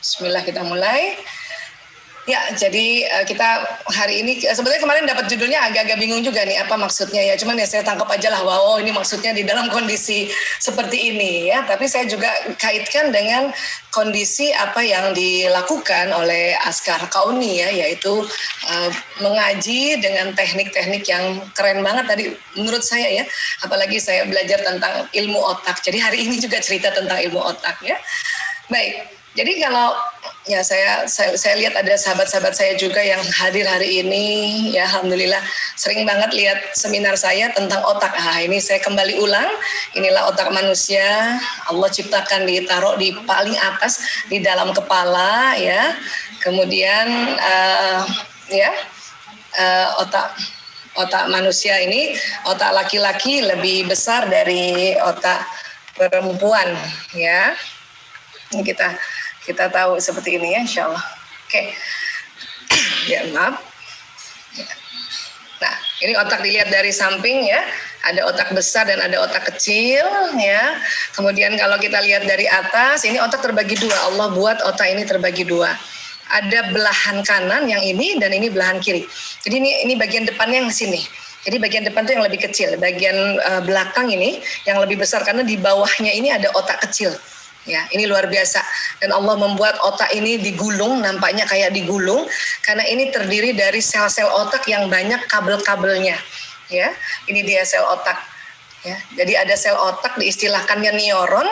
Bismillah, kita mulai. Ya, jadi kita hari ini sebenarnya kemarin dapat judulnya agak-agak bingung juga nih apa maksudnya ya. Cuman ya saya tangkap aja lah, wow ini maksudnya di dalam kondisi seperti ini ya. Tapi saya juga kaitkan dengan kondisi apa yang dilakukan oleh Askar Kauni ya, yaitu mengaji dengan teknik-teknik yang keren banget tadi menurut saya ya. Apalagi saya belajar tentang ilmu otak. Jadi hari ini juga cerita tentang ilmu otak ya. Baik. Jadi kalau ya saya lihat ada sahabat-sahabat saya juga yang hadir hari ini ya, alhamdulillah sering banget lihat seminar saya tentang otak. Ini saya kembali ulang, inilah otak manusia. Allah ciptakan ditaruh di paling atas di dalam kepala ya. Kemudian otak manusia ini, otak laki-laki lebih besar dari otak perempuan ya. Ini kita tahu seperti ini ya, insya Allah. Oke. Ya, maaf. Nah, ini otak dilihat dari samping ya. Ada otak besar dan ada otak kecil ya. Kemudian kalau kita lihat dari atas, ini otak terbagi dua. Allah buat otak ini terbagi dua. Ada belahan kanan yang ini dan ini belahan kiri. Jadi ini bagian depannya yang sini. Jadi bagian depan itu yang lebih kecil. Bagian belakang ini yang lebih besar karena di bawahnya ini ada otak kecil. Ya, ini luar biasa. Dan Allah membuat otak ini digulung, nampaknya kayak digulung, karena ini terdiri dari sel-sel otak yang banyak kabel-kabelnya. Ya, ini dia sel otak. Ya, jadi ada sel otak, diistilahkannya neuron.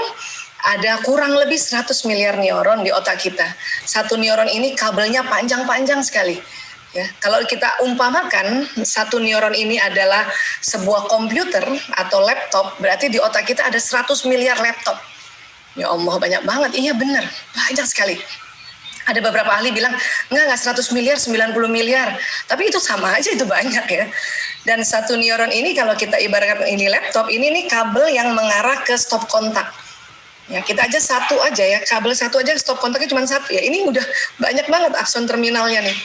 Ada kurang lebih 100 miliar neuron di otak kita. Satu neuron ini kabelnya panjang-panjang sekali. Ya, kalau kita umpamakan satu neuron ini adalah sebuah komputer atau laptop, berarti di otak kita ada 100 miliar laptop. Ya Allah, banyak banget. Iya benar, banyak sekali. Ada beberapa ahli bilang, enggak 100 miliar, 90 miliar. Tapi itu sama aja, itu banyak ya. Dan satu neuron ini kalau kita ibaratkan ini laptop, ini nih kabel yang mengarah ke stop kontak. Ya, kita aja satu aja ya, kabel satu aja stop kontaknya cuma satu. Ya, ini udah banyak banget akson terminalnya nih.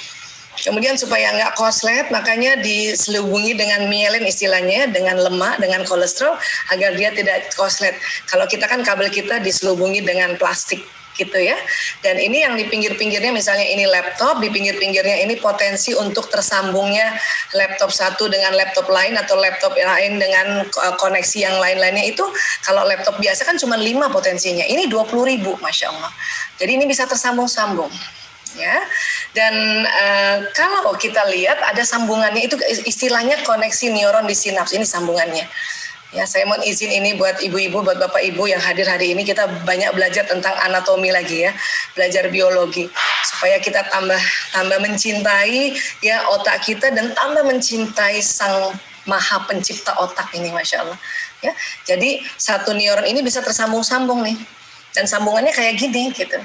Kemudian supaya nggak koslet, makanya diselubungi dengan myelin istilahnya, dengan lemak, dengan kolesterol, agar dia tidak koslet. Kalau kita kan kabel kita diselubungi dengan plastik gitu ya. Dan ini yang di pinggir-pinggirnya, misalnya ini laptop, di pinggir-pinggirnya ini potensi untuk tersambungnya laptop satu dengan laptop lain atau laptop lain dengan koneksi yang lain-lainnya itu. Kalau laptop biasa kan cuma 5 potensinya, ini 20.000, Masya Allah. Jadi ini bisa tersambung-sambung. Ya, dan kalau kita lihat ada sambungannya, itu istilahnya koneksi neuron di sinaps, ini sambungannya. Ya, saya mohon izin ini buat ibu-ibu, buat bapak ibu yang hadir hari ini, kita banyak belajar tentang anatomi lagi ya, belajar biologi supaya kita tambah mencintai ya otak kita dan tambah mencintai Sang Maha Pencipta otak ini, Masya Allah. Ya, jadi satu neuron ini bisa tersambung-sambung nih, dan sambungannya kayak gini gitu.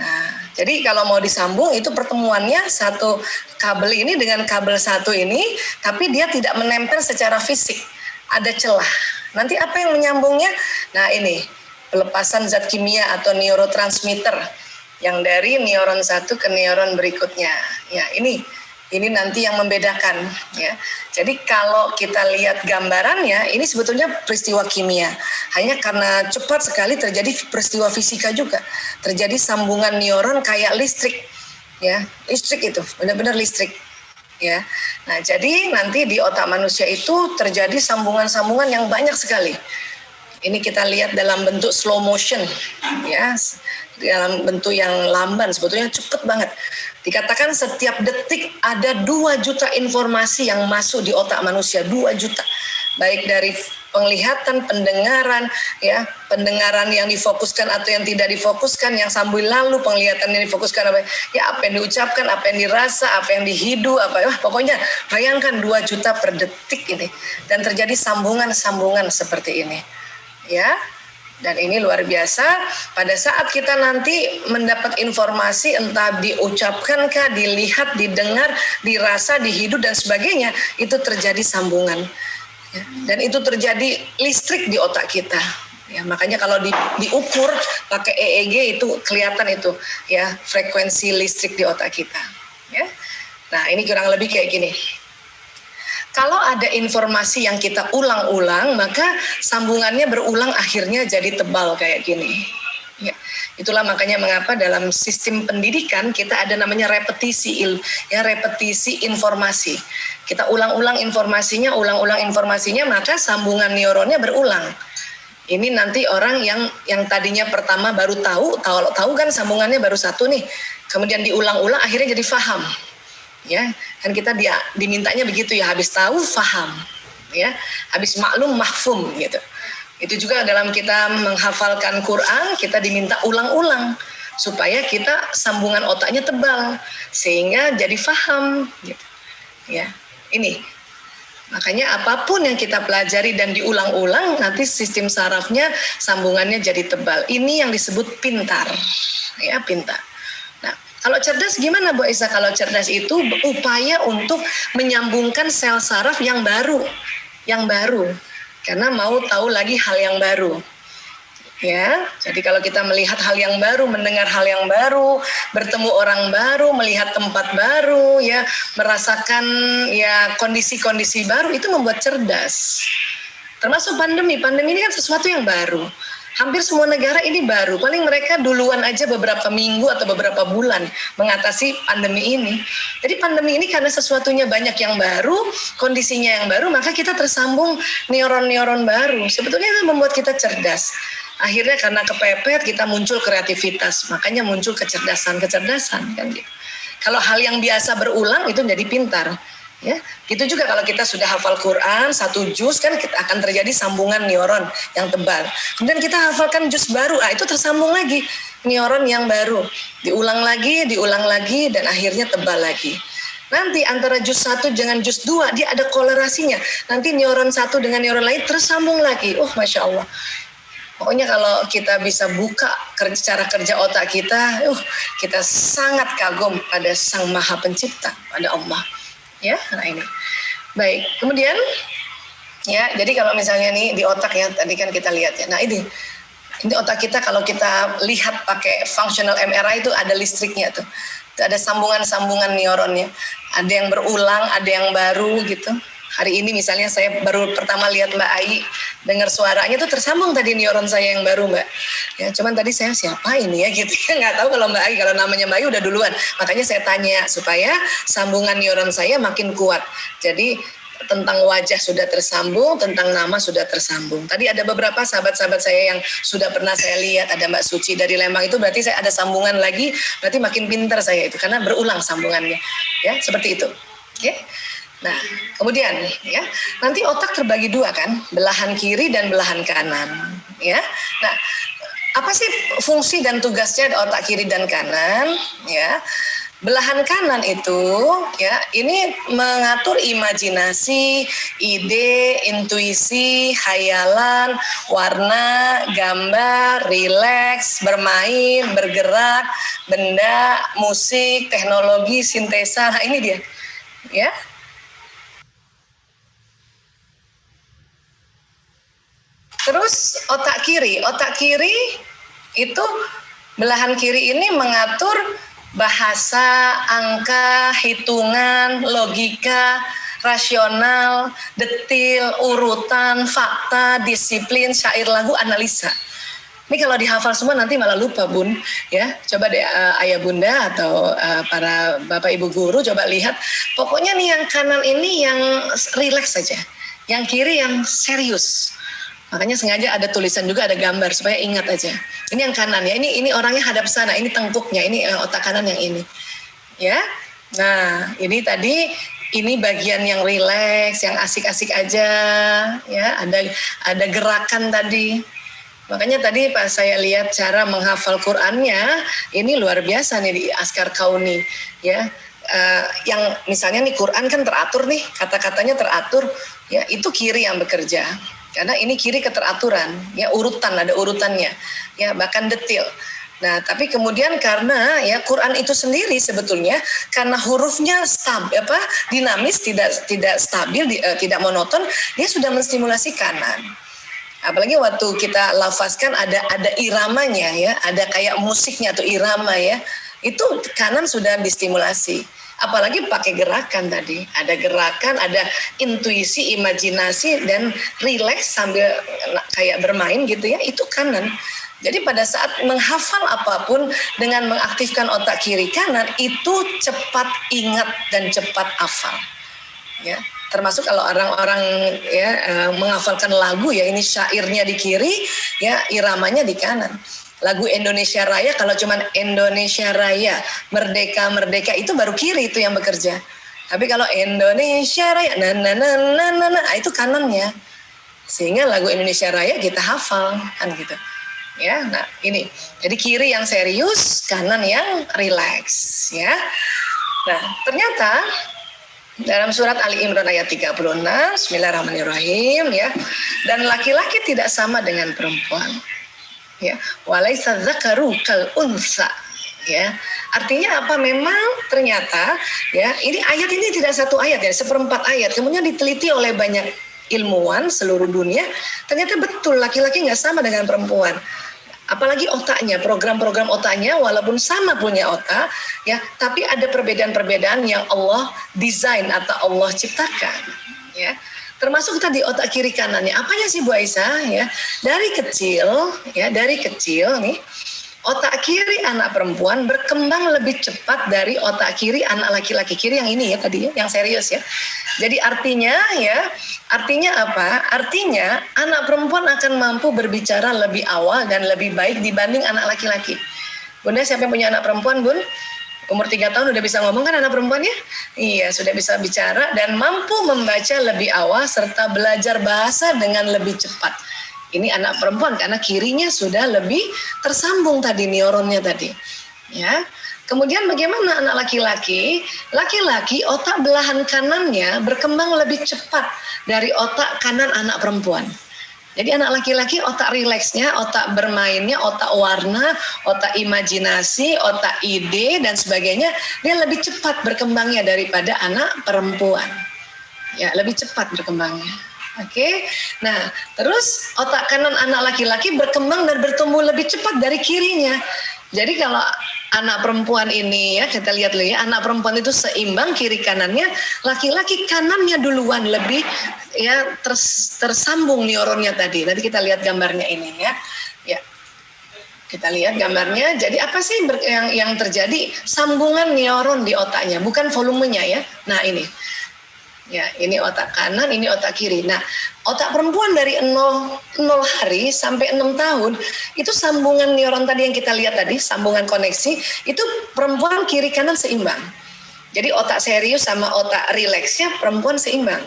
Nah, jadi kalau mau disambung itu pertemuannya satu kabel ini dengan kabel satu ini, tapi dia tidak menempel secara fisik, ada celah. Nanti apa yang menyambungnya? Nah ini, pelepasan zat kimia atau neurotransmitter yang dari neuron satu ke neuron berikutnya. Ya ini nanti yang membedakan ya. Jadi kalau kita lihat gambarannya, ini sebetulnya peristiwa kimia. Hanya karena cepat sekali terjadi peristiwa fisika juga. Terjadi sambungan neuron kayak listrik ya. Listrik itu benar-benar listrik ya. Nah, jadi nanti di otak manusia itu terjadi sambungan-sambungan yang banyak sekali. Ini kita lihat dalam bentuk slow motion ya, dalam bentuk yang lamban, sebetulnya cepat banget. Dikatakan setiap detik ada 2 juta informasi yang masuk di otak manusia, 2 juta. Baik dari penglihatan, pendengaran, ya, pendengaran yang difokuskan atau yang tidak difokuskan, yang sambil lalu penglihatan yang difokuskan, apa yang diucapkan, apa yang dirasa, apa yang dihidu, pokoknya bayangkan 2 juta per detik ini, dan terjadi sambungan-sambungan seperti ini. Ya, dan ini luar biasa. Pada saat kita nanti mendapat informasi, entah diucapkankah, dilihat, didengar, dirasa, dihidup dan sebagainya, itu terjadi sambungan. Ya, dan itu terjadi listrik di otak kita. Ya, makanya kalau diukur pakai EEG itu kelihatan itu ya, frekuensi listrik di otak kita. Ya. Nah, ini kurang lebih kayak gini. Kalau ada informasi yang kita ulang-ulang, maka sambungannya berulang akhirnya jadi tebal kayak gini. Ya. Itulah makanya mengapa dalam sistem pendidikan kita ada namanya repetisi repetisi informasi. Kita ulang-ulang informasinya, maka sambungan neuronnya berulang. Ini nanti orang yang tadinya pertama baru tahu kan sambungannya baru satu nih, kemudian diulang-ulang akhirnya jadi faham. Ya, kan kita dimintanya begitu ya, habis tahu faham, ya, habis maklum mahfum gitu. Itu juga dalam kita menghafalkan Quran, kita diminta ulang-ulang supaya kita sambungan otaknya tebal sehingga jadi faham gitu. Ya, ini. Makanya apapun yang kita pelajari dan diulang-ulang, nanti sistem sarafnya sambungannya jadi tebal. Ini yang disebut pintar. Ya, pintar. Nah, kalau cerdas gimana Bu Isa? Kalau cerdas itu upaya untuk menyambungkan sel saraf yang baru. Karena mau tahu lagi hal yang baru. Ya, jadi kalau kita melihat hal yang baru, mendengar hal yang baru, bertemu orang baru, melihat tempat baru, ya, merasakan ya kondisi-kondisi baru, itu membuat cerdas. Termasuk pandemi ini kan sesuatu yang baru. Hampir semua negara ini baru, paling mereka duluan aja beberapa minggu atau beberapa bulan mengatasi pandemi ini. Jadi pandemi ini karena sesuatunya banyak yang baru, kondisinya yang baru, maka kita tersambung neuron-neuron baru. Sebetulnya itu membuat kita cerdas. Akhirnya karena kepepet kita muncul kreativitas, makanya muncul kecerdasan kan gitu. Kalau hal yang biasa berulang itu jadi pintar. Ya, gitu juga kalau kita sudah hafal Quran 1 juz kan akan terjadi sambungan neuron yang tebal. Kemudian kita hafalkan juz baru, itu tersambung lagi neuron yang baru, diulang lagi dan akhirnya tebal lagi. Nanti antara juz 1 dengan juz 2 dia ada kolerasinya. Nanti neuron satu dengan neuron lain tersambung lagi. Masya Allah. Pokoknya kalau kita bisa buka cara kerja otak kita, kita sangat kagum pada Sang Maha Pencipta, pada Allah. Ya, nah ini. Baik, kemudian ya, jadi kalau misalnya nih di otak ya, tadi kan kita lihat ya. Nah, ini otak kita kalau kita lihat pakai functional MRI itu ada listriknya tuh. Itu ada sambungan-sambungan neuronnya. Ada yang berulang, ada yang baru gitu. Hari ini misalnya saya baru pertama lihat Mbak Ai, dengar suaranya tuh tersambung tadi neuron saya yang baru Mbak. Ya, cuman tadi saya siapa ini ya gitu. Nggak tahu kalau Mbak Ai, kalau namanya Mbak Ai udah duluan. Makanya saya tanya supaya sambungan neuron saya makin kuat. Jadi tentang wajah sudah tersambung, tentang nama sudah tersambung. Tadi ada beberapa sahabat-sahabat saya yang sudah pernah saya lihat, ada Mbak Suci dari Lembang, itu berarti saya ada sambungan lagi, berarti makin pintar saya itu karena berulang sambungannya. Ya, seperti itu. Oke. Nah, kemudian ya, nanti otak terbagi dua kan, belahan kiri dan belahan kanan, ya. Nah, apa sih fungsi dan tugasnya otak kiri dan kanan, ya? Belahan kanan itu, ya, ini mengatur imajinasi, ide, intuisi, hayalan, warna, gambar, rileks, bermain, bergerak, benda, musik, teknologi, sintesa. Nah, ini dia, ya. Terus otak kiri itu belahan kiri ini mengatur bahasa, angka, hitungan, logika, rasional, detil, urutan, fakta, disiplin, syair, lagu, analisa. Ini kalau dihafal semua nanti malah lupa Bun, ya. Coba deh ayah bunda atau para bapak ibu guru coba lihat. Pokoknya nih yang kanan ini yang rileks saja, yang kiri yang serius. Makanya sengaja ada tulisan juga, ada gambar supaya ingat aja. Ini yang kanan ya, ini orangnya hadap sana, ini tengkuknya, ini otak kanan yang ini. Ya. Nah, ini tadi ini bagian yang rileks, yang asik-asik aja, ya. Ada gerakan tadi. Makanya tadi pas saya lihat cara menghafal Qur'annya, ini luar biasa nih di Askar Kauni, ya. Yang misalnya nih Quran kan teratur nih, kata-katanya teratur, ya, itu kiri yang bekerja. Karena ini kiri keteraturan, ya, urutan, ada urutannya, ya, bahkan detil. Nah, tapi kemudian karena ya Quran itu sendiri sebetulnya karena hurufnya dinamis, tidak stabil, tidak monoton, dia sudah menstimulasi kanan. Apalagi waktu kita lafazkan ada iramanya ya, ada kayak musiknya atau irama ya. Itu kanan sudah distimulasi. Apalagi pakai gerakan tadi, ada gerakan, ada intuisi, imajinasi dan rileks sambil kayak bermain gitu ya, itu kanan. Jadi pada saat menghafal apapun dengan mengaktifkan otak kiri kanan itu cepat ingat dan cepat hafal. Ya, termasuk kalau orang-orang ya menghafalkan lagu ya ini syairnya di kiri, ya iramanya di kanan. Lagu Indonesia Raya kalau cuman Indonesia Raya, Merdeka Merdeka itu baru kiri itu yang bekerja. Tapi kalau Indonesia Raya, itu kanannya. Sehingga lagu Indonesia Raya kita hafal kan gitu. Ya, nah ini. Jadi kiri yang serius, kanan yang rileks ya. Nah, ternyata dalam surat Ali Imran ayat 36, Bismillahirrahmanirrahim ya. Dan laki-laki tidak sama dengan perempuan. Ya, walaisa dzakaru kal unsa. Ya, artinya apa? Memang ternyata ya, ini ayat ini tidak satu ayat ya, seperempat ayat. Kemudian diteliti oleh banyak ilmuwan seluruh dunia, ternyata betul laki-laki nggak sama dengan perempuan. Apalagi otaknya, program-program otaknya walaupun sama punya otak, ya, tapi ada perbedaan-perbedaan yang Allah desain atau Allah ciptakan, ya. Termasuk tadi otak kiri kanannya. Apanya sih Bu Aisyah? Ya, dari kecil nih, otak kiri anak perempuan berkembang lebih cepat dari otak kiri anak laki-laki. Kiri yang ini ya tadi ya, yang serius ya. Jadi artinya apa? Artinya anak perempuan akan mampu berbicara lebih awal dan lebih baik dibanding anak laki-laki. Bunda, siapa yang punya anak perempuan, Bun? Umur 3 tahun udah bisa ngomong kan anak perempuan ya? Iya, sudah bisa bicara dan mampu membaca lebih awal serta belajar bahasa dengan lebih cepat. Ini anak perempuan karena kirinya sudah lebih tersambung tadi neuronnya tadi. Ya. Kemudian bagaimana anak laki-laki? Laki-laki otak belahan kanannya berkembang lebih cepat dari otak kanan anak perempuan. Jadi anak laki-laki otak rileksnya, otak bermainnya, otak warna, otak imajinasi, otak ide dan sebagainya dia lebih cepat berkembangnya daripada anak perempuan. Ya, lebih cepat berkembangnya. Oke. Nah, terus otak kanan anak laki-laki berkembang dan bertumbuh lebih cepat dari kirinya. Jadi kalau anak perempuan ini ya, kita lihat ya, anak perempuan itu seimbang kiri kanannya, laki-laki kanannya duluan lebih ya tersambung neuronnya tadi. Nanti kita lihat gambarnya ini ya. Ya. Kita lihat gambarnya. Jadi apa sih yang terjadi? Sambungan neuron di otaknya, bukan volumenya ya. Nah, ini. Ya, ini otak kanan, ini otak kiri. Nah, otak perempuan dari 0 hari sampai 6 tahun, itu sambungan neuron tadi yang kita lihat tadi, sambungan koneksi, itu perempuan kiri kanan seimbang. Jadi otak serius sama otak rileksnya perempuan seimbang.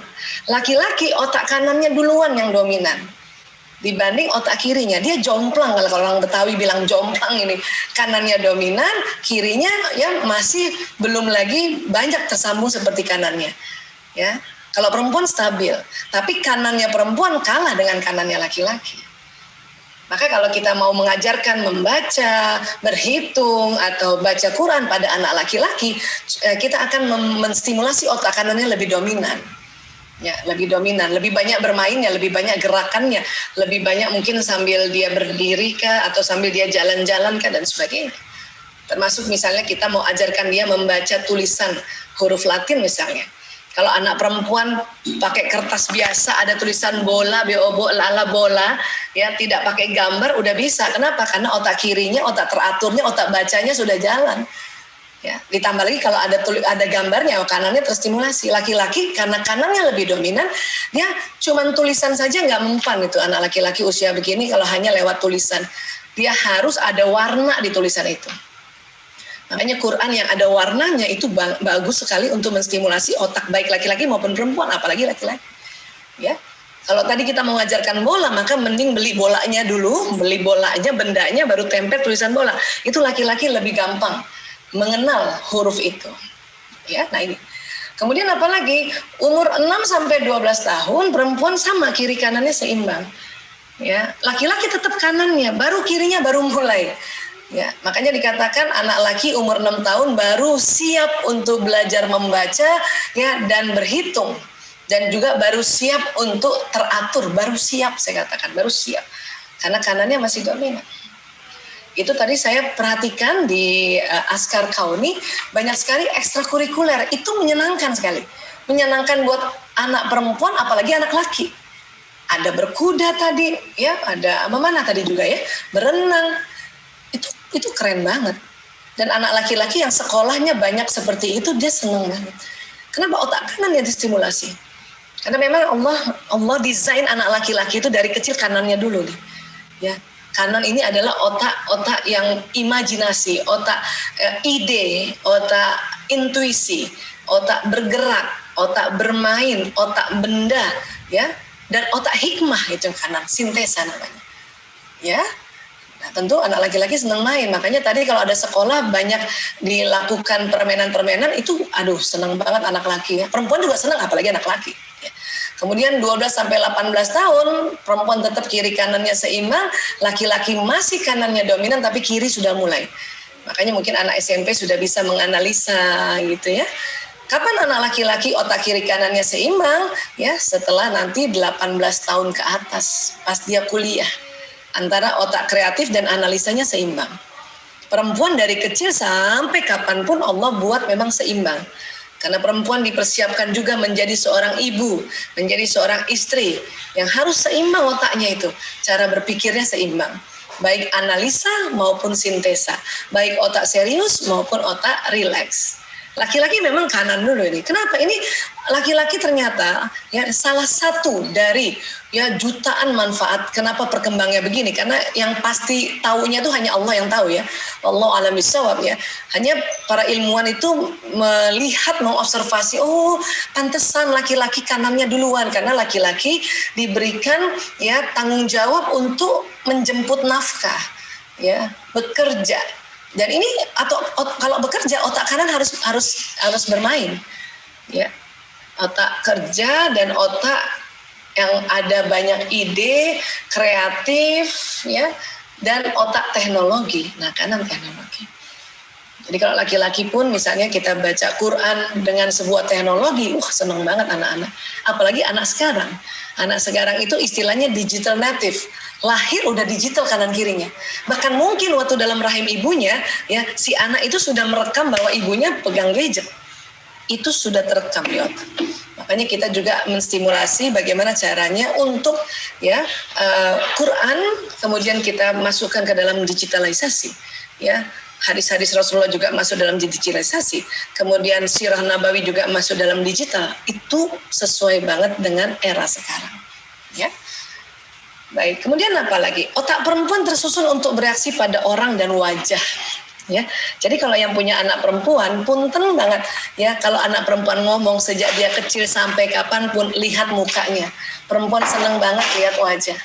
Laki-laki otak kanannya duluan yang dominan dibanding otak kirinya. Dia jomplang, kalau orang Betawi bilang jomplang ini. Kanannya dominan, kirinya ya masih belum lagi banyak tersambung seperti kanannya. Ya, kalau perempuan stabil, tapi kanannya perempuan kalah dengan kanannya laki-laki. Maka kalau kita mau mengajarkan membaca, berhitung atau baca Quran pada anak laki-laki, kita akan menstimulasi otak kanannya lebih dominan. Ya, lebih dominan, lebih banyak bermainnya, lebih banyak gerakannya, lebih banyak mungkin sambil dia berdiri kah atau sambil dia jalan-jalan kah dan sebagainya. Termasuk misalnya kita mau ajarkan dia membaca tulisan huruf Latin misalnya. Kalau anak perempuan pakai kertas biasa ada tulisan bola, bola, lala bola, ya tidak pakai gambar udah bisa. Kenapa? Karena otak kirinya, otak teraturnya, otak bacanya sudah jalan. Ya, ditambah lagi kalau ada gambarnya, kanannya terstimulasi. Laki-laki karena kanannya lebih dominan, dia cuman tulisan saja nggak mempan itu anak laki-laki usia begini kalau hanya lewat tulisan. Dia harus ada warna di tulisan itu. Makanya Quran yang ada warnanya itu bagus sekali untuk menstimulasi otak baik laki-laki maupun perempuan, apalagi laki-laki. Ya, kalau tadi kita mengajarkan bola, maka mending beli bolanya dulu, beli bolanya, bendanya, baru tempel tulisan bola. Itu laki-laki lebih gampang mengenal huruf itu. Ya, nah ini. Kemudian apalagi umur 6 sampai 12 tahun perempuan sama kiri kanannya seimbang. Ya, laki-laki tetap kanannya, baru kirinya baru mulai. Ya, makanya dikatakan anak laki umur 6 tahun baru siap untuk belajar membaca ya dan berhitung dan juga baru siap untuk teratur, baru siap saya katakan, baru siap. Karena kanannya masih dominan. Itu tadi saya perhatikan di Askar Kauni banyak sekali ekstrakurikuler, itu menyenangkan sekali. Menyenangkan buat anak perempuan apalagi anak laki. ada berkuda tadi, ya, ada mana tadi juga ya, berenang. Itu keren banget. Dan anak laki-laki yang sekolahnya banyak seperti itu, dia seneng banget. Kenapa? Otak kanan yang distimulasi. Karena memang Allah desain anak laki-laki itu dari kecil kanannya dulu nih. Ya, kanan ini adalah otak yang imajinasi, otak ide, otak intuisi, otak bergerak, otak bermain, otak benda, ya, dan otak hikmah itu kanan, sintesa namanya. Ya. Nah, tentu anak laki-laki senang main, makanya tadi kalau ada sekolah banyak dilakukan permainan-permainan itu, aduh senang banget anak laki ya. Perempuan juga senang, apalagi anak laki. Ya. Kemudian 12 sampai 18 tahun perempuan tetap kiri kanannya seimbang, laki-laki masih kanannya dominan tapi kiri sudah mulai. Makanya mungkin anak SMP sudah bisa menganalisa gitu ya. Kapan anak laki-laki otak kiri kanannya seimbang? Ya, setelah nanti 18 tahun ke atas, pas dia kuliah. Antara otak kreatif dan analisanya seimbang. Perempuan dari kecil sampai kapanpun Allah buat memang seimbang. Karena perempuan dipersiapkan juga menjadi seorang ibu, menjadi seorang istri yang harus seimbang otaknya itu. Cara berpikirnya seimbang. Baik analisa maupun sintesa. Baik otak serius maupun otak rileks. Laki-laki memang kanan dulu ini. Kenapa? Ini laki-laki ternyata ya salah satu dari ya jutaan manfaat. Kenapa perkembangnya begini? Karena yang pasti taunya itu hanya Allah yang tahu ya. Allah alam bisawab ya. Hanya para ilmuwan itu melihat, mengobservasi, oh pantesan laki-laki kanannya duluan karena laki-laki diberikan ya tanggung jawab untuk menjemput nafkah, ya, bekerja. Dan ini kalau bekerja otak kanan harus bermain, ya, otak kerja dan otak yang ada banyak ide kreatif, ya, dan otak teknologi. Nah, kanan teknologi. Jadi kalau laki-laki pun misalnya kita baca Quran dengan sebuah teknologi, seneng banget anak-anak. Apalagi anak sekarang. Anak sekarang itu istilahnya digital native. Lahir udah digital kanan kirinya. Bahkan mungkin waktu dalam rahim ibunya, ya, si anak itu sudah merekam bahwa ibunya pegang gadget. Itu sudah terekam di otak. Makanya kita juga menstimulasi bagaimana caranya untuk ya Quran kemudian kita masukkan ke dalam digitalisasi, ya. Hadis-hadis Rasulullah juga masuk dalam digitalisasi. Kemudian sirah Nabawi juga masuk dalam digital. Itu sesuai banget dengan era sekarang. Ya. Baik, kemudian apa lagi? Otak perempuan tersusun untuk bereaksi pada orang dan wajah. Ya, jadi kalau yang punya anak perempuan, punten banget ya kalau anak perempuan ngomong sejak dia kecil sampai kapanpun lihat mukanya. Perempuan seneng banget lihat wajah.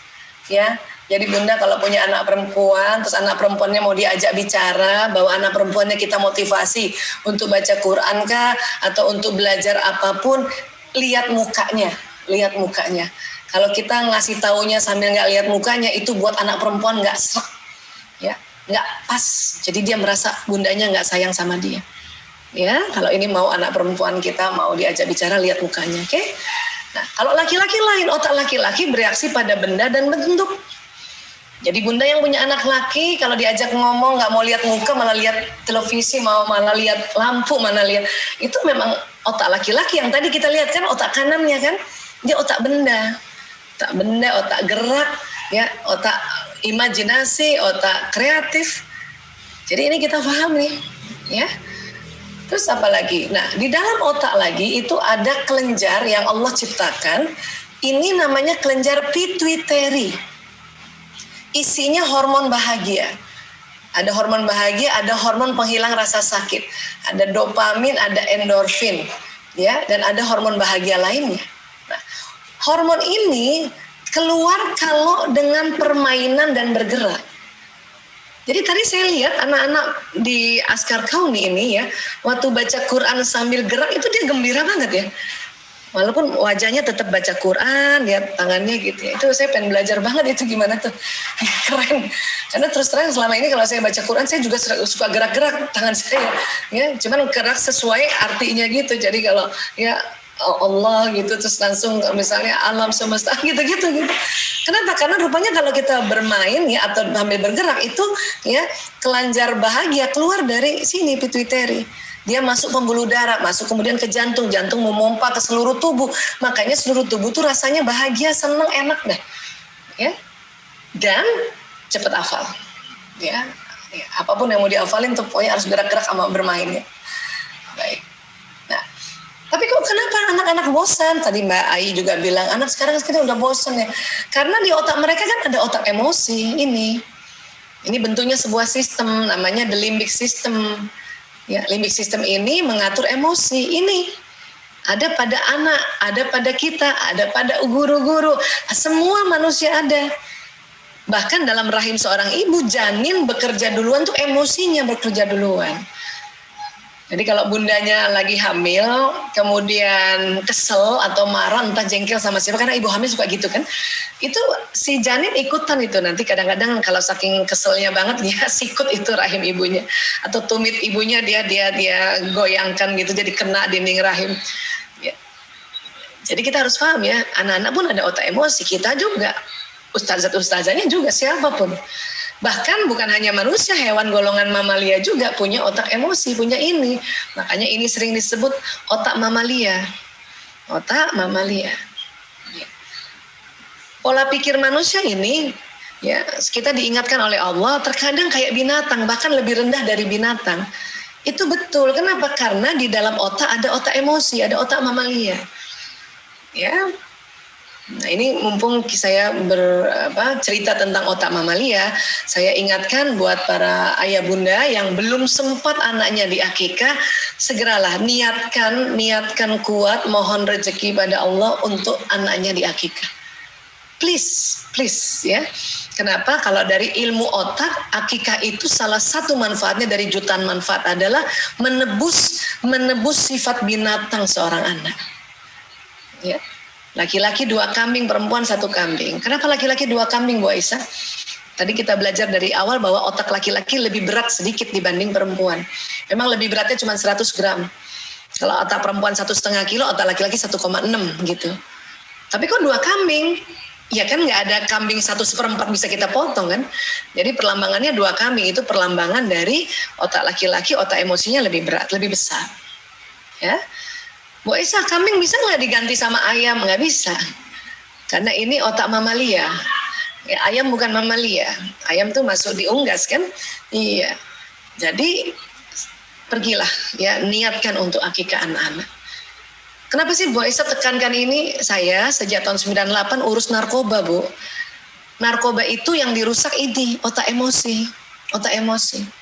Ya. Jadi bunda kalau punya anak perempuan, terus anak perempuannya mau diajak bicara, bahwa anak perempuannya kita motivasi untuk baca Quran kah, atau untuk belajar apapun, lihat mukanya, lihat mukanya. Kalau kita ngasih taunya sambil nggak lihat mukanya, itu buat anak perempuan nggak srek, ya, nggak pas. Jadi dia merasa bundanya nggak sayang sama dia. Ya, kalau ini mau anak perempuan kita mau diajak bicara, lihat mukanya, oke? Nah, kalau laki-laki lain, otak laki-laki bereaksi pada benda dan bentuk. Jadi bunda yang punya anak laki kalau diajak ngomong nggak mau lihat muka, malah lihat televisi, malah lihat lampu, malah lihat, itu memang otak laki-laki yang tadi kita lihat kan, otak kanannya kan, dia otak benda, otak gerak, ya, otak imajinasi, otak kreatif. Jadi ini kita paham nih, ya. Terus apa lagi? Nah, di dalam otak lagi itu ada kelenjar yang Allah ciptakan. Ini namanya kelenjar pituitary. Isinya hormon bahagia. Ada hormon bahagia, ada hormon penghilang rasa sakit. Ada dopamin, ada endorfin, ya, dan ada hormon bahagia lainnya. Nah, hormon ini keluar kalau dengan permainan dan bergerak. Jadi tadi saya lihat anak-anak di Askar Kauni ini ya, waktu baca Quran sambil gerak itu dia gembira banget ya. Walaupun wajahnya tetap baca Quran, lihat tangannya gitu ya. Itu saya pengen belajar banget itu gimana tuh. Keren. Karena terus terang selama ini kalau saya baca Quran, saya juga suka gerak-gerak tangan saya. Ya, cuman gerak sesuai artinya gitu. Jadi kalau ya Allah gitu, terus langsung misalnya alam semesta gitu-gitu. Gitu. Kenapa? Karena rupanya kalau kita bermain ya atau sambil bergerak itu ya kelenjar bahagia keluar dari sini pituitary. dia masuk pembuluh darah, masuk kemudian ke jantung, jantung memompa ke seluruh tubuh. Makanya seluruh tubuh tuh rasanya bahagia, senang, enak deh. Ya. Dan cepat hafal. Ya. Apapun yang mau dihafalin tuh pokoknya harus gerak-gerak sama bermain ya. Baik. Nah, tapi kok kenapa anak-anak bosan? Tadi Mbak Ai juga bilang anak sekarang udah bosan ya. Karena di otak mereka kan ada otak emosi ini. Ini bentuknya sebuah sistem namanya the limbic system. Ya, limbic system ini mengatur emosi. Ini ada pada anak, ada pada kita, ada pada guru-guru. Semua manusia ada. Bahkan dalam rahim seorang ibu, janin bekerja duluan tuh emosinya bekerja duluan. Jadi kalau bundanya lagi hamil, kemudian kesel atau marah, entah jengkel sama siapa, karena ibu hamil suka gitu kan, itu si janin ikutan itu. Nanti kadang-kadang kalau saking keselnya banget, dia sikut itu rahim ibunya. Atau tumit ibunya dia goyangkan gitu, jadi kena dinding rahim. Ya. Jadi kita harus paham ya, anak-anak pun ada otak emosi, kita juga. Ustazah-ustazahnya juga, siapapun. Bahkan bukan hanya manusia, hewan golongan mamalia juga punya otak emosi, punya ini. Makanya ini sering disebut otak mamalia. Otak mamalia. Ya. Pola pikir manusia ini, ya kita diingatkan oleh Allah, terkadang kayak binatang, bahkan lebih rendah dari binatang. Itu betul. Kenapa? Karena di dalam otak ada otak emosi, ada otak mamalia. Ya. Nah ini mumpung saya cerita tentang otak mamalia, saya ingatkan buat para ayah bunda yang belum sempat anaknya diakikah, segeralah niatkan kuat, mohon rezeki pada Allah untuk anaknya diakikah. Please ya. Kenapa? Kalau dari ilmu otak, akikah itu salah satu manfaatnya dari jutaan manfaat adalah menebus sifat binatang seorang anak. Ya. Laki-laki 2 kambing, perempuan 1 kambing. Kenapa laki-laki 2 kambing, Bu Aisyah? Tadi kita belajar dari awal bahwa otak laki-laki lebih berat sedikit dibanding perempuan. Memang lebih beratnya cuma 100 gram. Kalau otak perempuan 1,5 kilo, otak laki-laki 1,6 gitu. Tapi kok 2 kambing? Ya kan nggak ada kambing 1/4 bisa kita potong kan? Jadi perlambangannya 2 kambing, itu perlambangan dari otak laki-laki, otak emosinya lebih berat, lebih besar. Ya. Bu Aisyah, kambing bisa nggak diganti sama ayam? Nggak bisa. Karena ini otak mamalia. Ya, ayam bukan mamalia. Ayam tuh masuk di unggas kan? Iya. Jadi pergilah ya, niatkan untuk akikah anak-anak. Kenapa sih Bu Aisyah tekankan ini? Saya sejak tahun 98 urus narkoba, Bu. Narkoba itu yang dirusak ini, otak emosi. Otak emosi.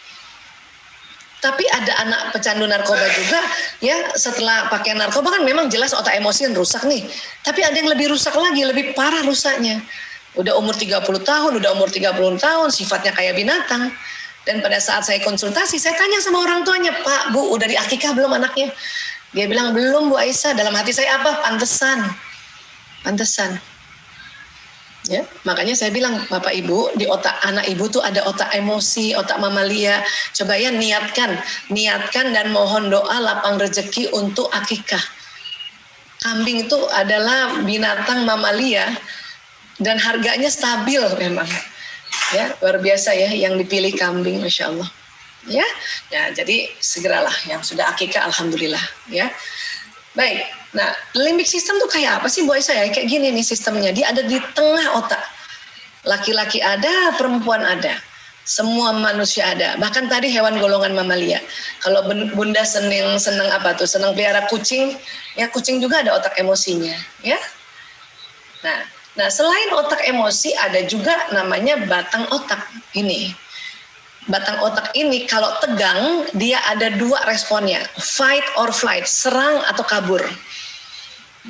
Tapi ada anak pecandu narkoba juga, ya setelah pakai narkoba kan memang jelas otak emosi yang rusak nih. Tapi ada yang lebih rusak lagi, lebih parah rusaknya. Udah umur 30 tahun, udah umur 30 tahun, sifatnya kayak binatang. Dan pada saat saya konsultasi, saya tanya sama orang tuanya, Pak, Bu, udah diakikah belum anaknya? Dia bilang, belum Bu Aisyah. Dalam hati saya apa? Pantesan. Ya, makanya saya bilang Bapak Ibu, di otak anak ibu tuh ada otak emosi, otak mamalia. Coba ya niatkan dan mohon doa lapang rezeki untuk akikah. Kambing itu adalah binatang mamalia dan harganya stabil memang. Ya, luar biasa ya yang dipilih kambing, Masya Allah. Ya, jadi segeralah yang sudah akikah, alhamdulillah. Ya, baik. Nah, limbic system tuh kayak apa sih Bu Aisyah ya? Kayak gini nih sistemnya, dia ada di tengah otak. Laki-laki ada, perempuan ada. Semua manusia ada. Bahkan tadi hewan golongan mamalia. Kalau bunda seneng apa tuh? Seneng pelihara kucing, ya kucing juga ada otak emosinya, ya. Nah, selain otak emosi ada juga namanya batang otak ini. Batang otak ini kalau tegang, dia ada 2 responnya, fight or flight, serang atau kabur.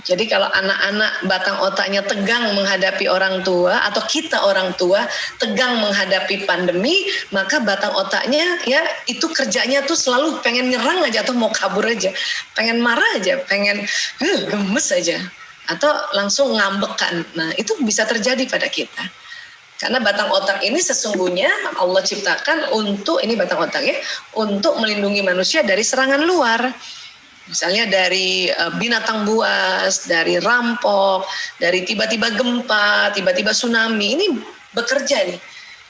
Jadi kalau anak-anak batang otaknya tegang menghadapi orang tua atau kita orang tua tegang menghadapi pandemi, maka batang otaknya ya itu kerjanya tuh selalu pengen nyerang aja atau mau kabur aja, pengen marah aja, pengen gemes aja atau langsung ngambekan. Nah, itu bisa terjadi pada kita. Karena batang otak ini sesungguhnya Allah ciptakan untuk, ini batang otak ya, untuk melindungi manusia dari serangan luar. Misalnya dari binatang buas, dari rampok, dari tiba-tiba gempa, tiba-tiba tsunami, ini bekerja nih.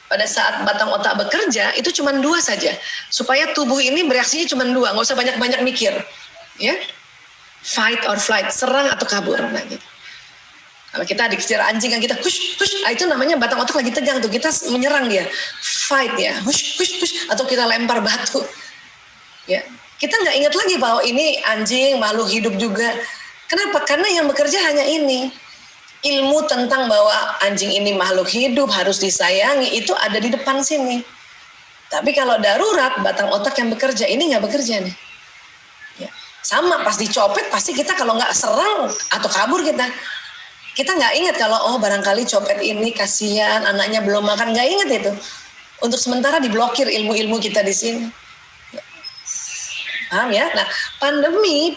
pada saat batang otak bekerja itu cuma 2 saja, supaya tubuh ini bereaksinya cuma 2, nggak usah banyak-banyak mikir, ya, fight or flight, serang atau kabur. Nah, gitu. Kalau kita dikejar anjing kan kita hush, itu namanya batang otak lagi tegang tuh, kita menyerang dia, fight ya, hush, atau kita lempar batu, ya. Kita nggak ingat lagi bahwa ini anjing, makhluk hidup juga. Kenapa? Karena yang bekerja hanya ini. Ilmu tentang bahwa anjing ini makhluk hidup, harus disayangi, itu ada di depan sini. Tapi kalau darurat, batang otak yang bekerja, ini nggak bekerja nih. Ya. Sama, pas dicopet, pasti kita kalau nggak serang atau kabur kita nggak ingat kalau, oh barangkali copet ini kasihan, anaknya belum makan, nggak ingat itu. Untuk sementara diblokir ilmu-ilmu kita di sini. Paham ya? Nah, pandemi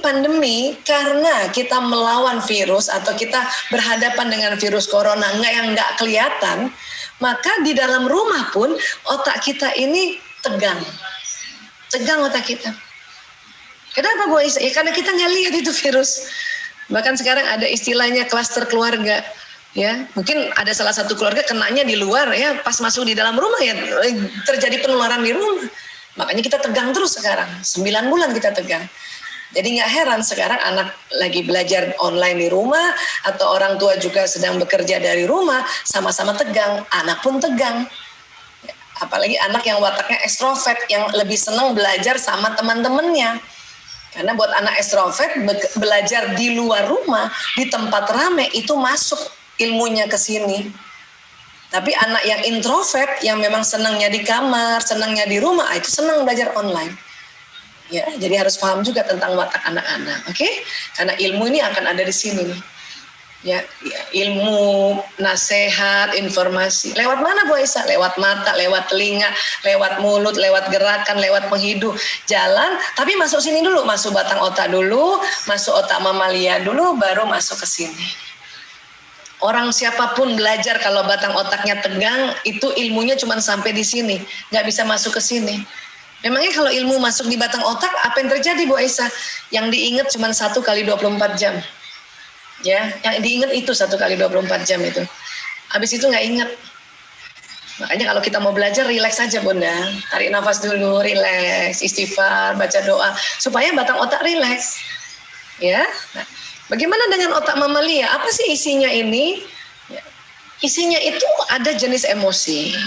karena kita melawan virus atau kita berhadapan dengan virus corona yang nggak kelihatan, maka di dalam rumah pun otak kita ini tegang otak kita. Kenapa Bu Aisyah? Ya karena kita nggak lihat itu virus. Bahkan sekarang ada istilahnya klaster keluarga. Ya, mungkin ada salah satu keluarga kenanya di luar ya, pas masuk di dalam rumah ya terjadi penularan di rumah. Makanya kita tegang terus sekarang, 9 bulan kita tegang. Jadi nggak heran sekarang anak lagi belajar online di rumah, atau orang tua juga sedang bekerja dari rumah, sama-sama tegang, anak pun tegang. Apalagi anak yang wataknya ekstrovert, yang lebih senang belajar sama teman-temannya. Karena buat anak ekstrovert, belajar di luar rumah, di tempat ramai, itu masuk ilmunya ke sini. Tapi anak yang introvert, yang memang senangnya di kamar, senangnya di rumah, itu senang belajar online. Ya, jadi harus paham juga tentang watak anak-anak, oke? Karena ilmu ini akan ada di sini nih. Ya, ilmu, nasihat, informasi. Lewat mana Bu Aisyah? Lewat mata, lewat telinga, lewat mulut, lewat gerakan, lewat penghidup. Jalan, tapi masuk sini dulu, masuk batang otak dulu, masuk otak mamalia dulu, baru masuk ke sini. Orang siapapun belajar kalau batang otaknya tegang, itu ilmunya cuma sampai di sini, nggak bisa masuk ke sini. Memangnya kalau ilmu masuk di batang otak, apa yang terjadi Bu Aisyah? Yang diingat cuma 1 kali 24 jam. Ya, yang diingat itu 1 kali 24 jam itu. Habis itu nggak ingat. Makanya kalau kita mau belajar, rileks saja Bunda. Tarik nafas dulu, rileks, istighfar, baca doa, supaya batang otak rileks. Ya, nah. Bagaimana dengan otak mamalia? Apa sih isinya ini? Ya. Isinya itu ada jenis emosi.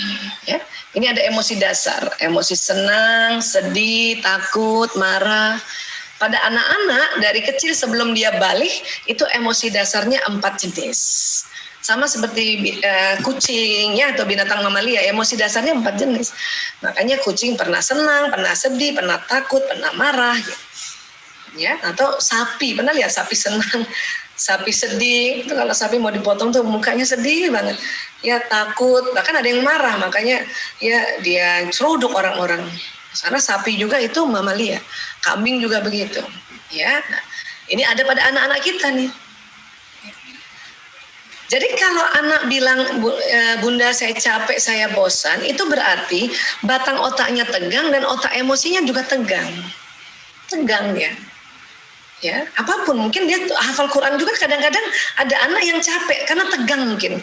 Ya. Ini ada emosi dasar, emosi senang, sedih, takut, marah. Pada anak-anak dari kecil sebelum dia balik, itu emosi dasarnya 4 jenis. Sama seperti kucing ya, atau binatang mamalia, emosi dasarnya 4 jenis. Makanya kucing pernah senang, pernah sedih, pernah takut, pernah marah. Gitu. Ya, atau sapi, pernah lihat sapi senang, sapi sedih, itu kalau sapi mau dipotong tuh mukanya sedih banget, ya takut, bahkan ada yang marah, makanya ya dia ceruduk orang-orang. Karena sapi juga itu mamalia, kambing juga begitu, ya. Nah, ini ada pada anak-anak kita nih. Jadi kalau anak bilang, Bunda saya capek, saya bosan, itu berarti batang otaknya tegang dan otak emosinya juga tegang ya. Ya, apapun, mungkin dia hafal Quran juga, kadang-kadang ada anak yang capek karena tegang mungkin.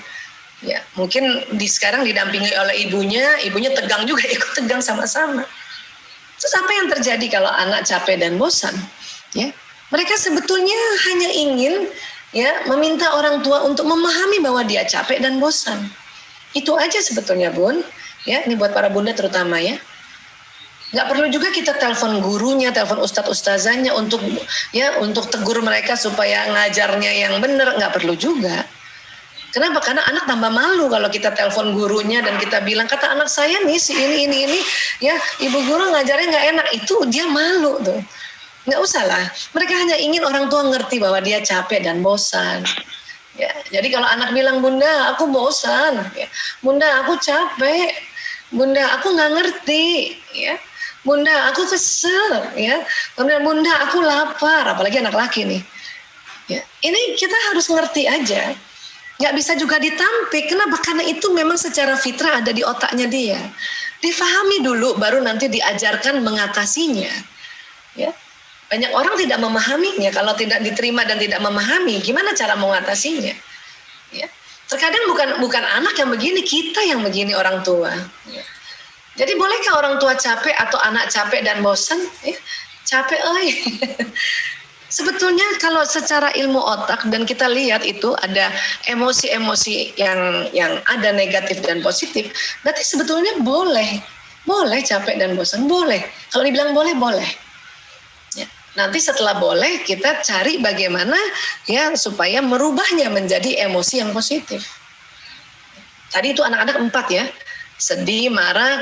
Ya, mungkin sekarang didampingi oleh ibunya tegang juga, ikut tegang sama-sama. Terus apa yang terjadi kalau anak capek dan bosan? Ya, mereka sebetulnya hanya ingin ya meminta orang tua untuk memahami bahwa dia capek dan bosan. Itu aja sebetulnya Bun. Ya, ini buat para bunda terutama ya. Nggak perlu juga kita telepon gurunya, telepon ustadz-ustazanya untuk tegur mereka supaya ngajarnya yang benar, nggak perlu juga. Kenapa? Karena anak tambah malu kalau kita telepon gurunya dan kita bilang, kata anak saya nih si ini ya ibu guru ngajarnya nggak enak, itu dia malu tuh. Nggak usah lah. Mereka hanya ingin orang tua ngerti bahwa dia capek dan bosan. Ya, jadi kalau anak bilang, Bunda aku bosan, ya, Bunda aku capek, Bunda aku nggak ngerti, ya. Bunda aku kesel, ya. Kemudian Bunda aku lapar, apalagi anak laki nih. Ya, ini kita harus ngerti aja. Nggak bisa juga ditampik. Kenapa? Karena itu memang secara fitrah ada di otaknya dia. Difahami dulu, baru nanti diajarkan mengatasinya. Ya, banyak orang tidak memahaminya. Kalau tidak diterima dan tidak memahami, gimana cara mengatasinya? Ya. Terkadang bukan anak yang begini, kita yang begini orang tua. Jadi bolehkah orang tua capek atau anak capek dan bosan? Capek, Sebetulnya kalau secara ilmu otak dan kita lihat itu ada emosi-emosi yang ada negatif dan positif, berarti sebetulnya boleh capek dan bosan, boleh. Kalau dibilang boleh. Ya. Nanti setelah boleh kita cari bagaimana ya supaya merubahnya menjadi emosi yang positif. Tadi itu anak-anak 4 ya, sedih, marah,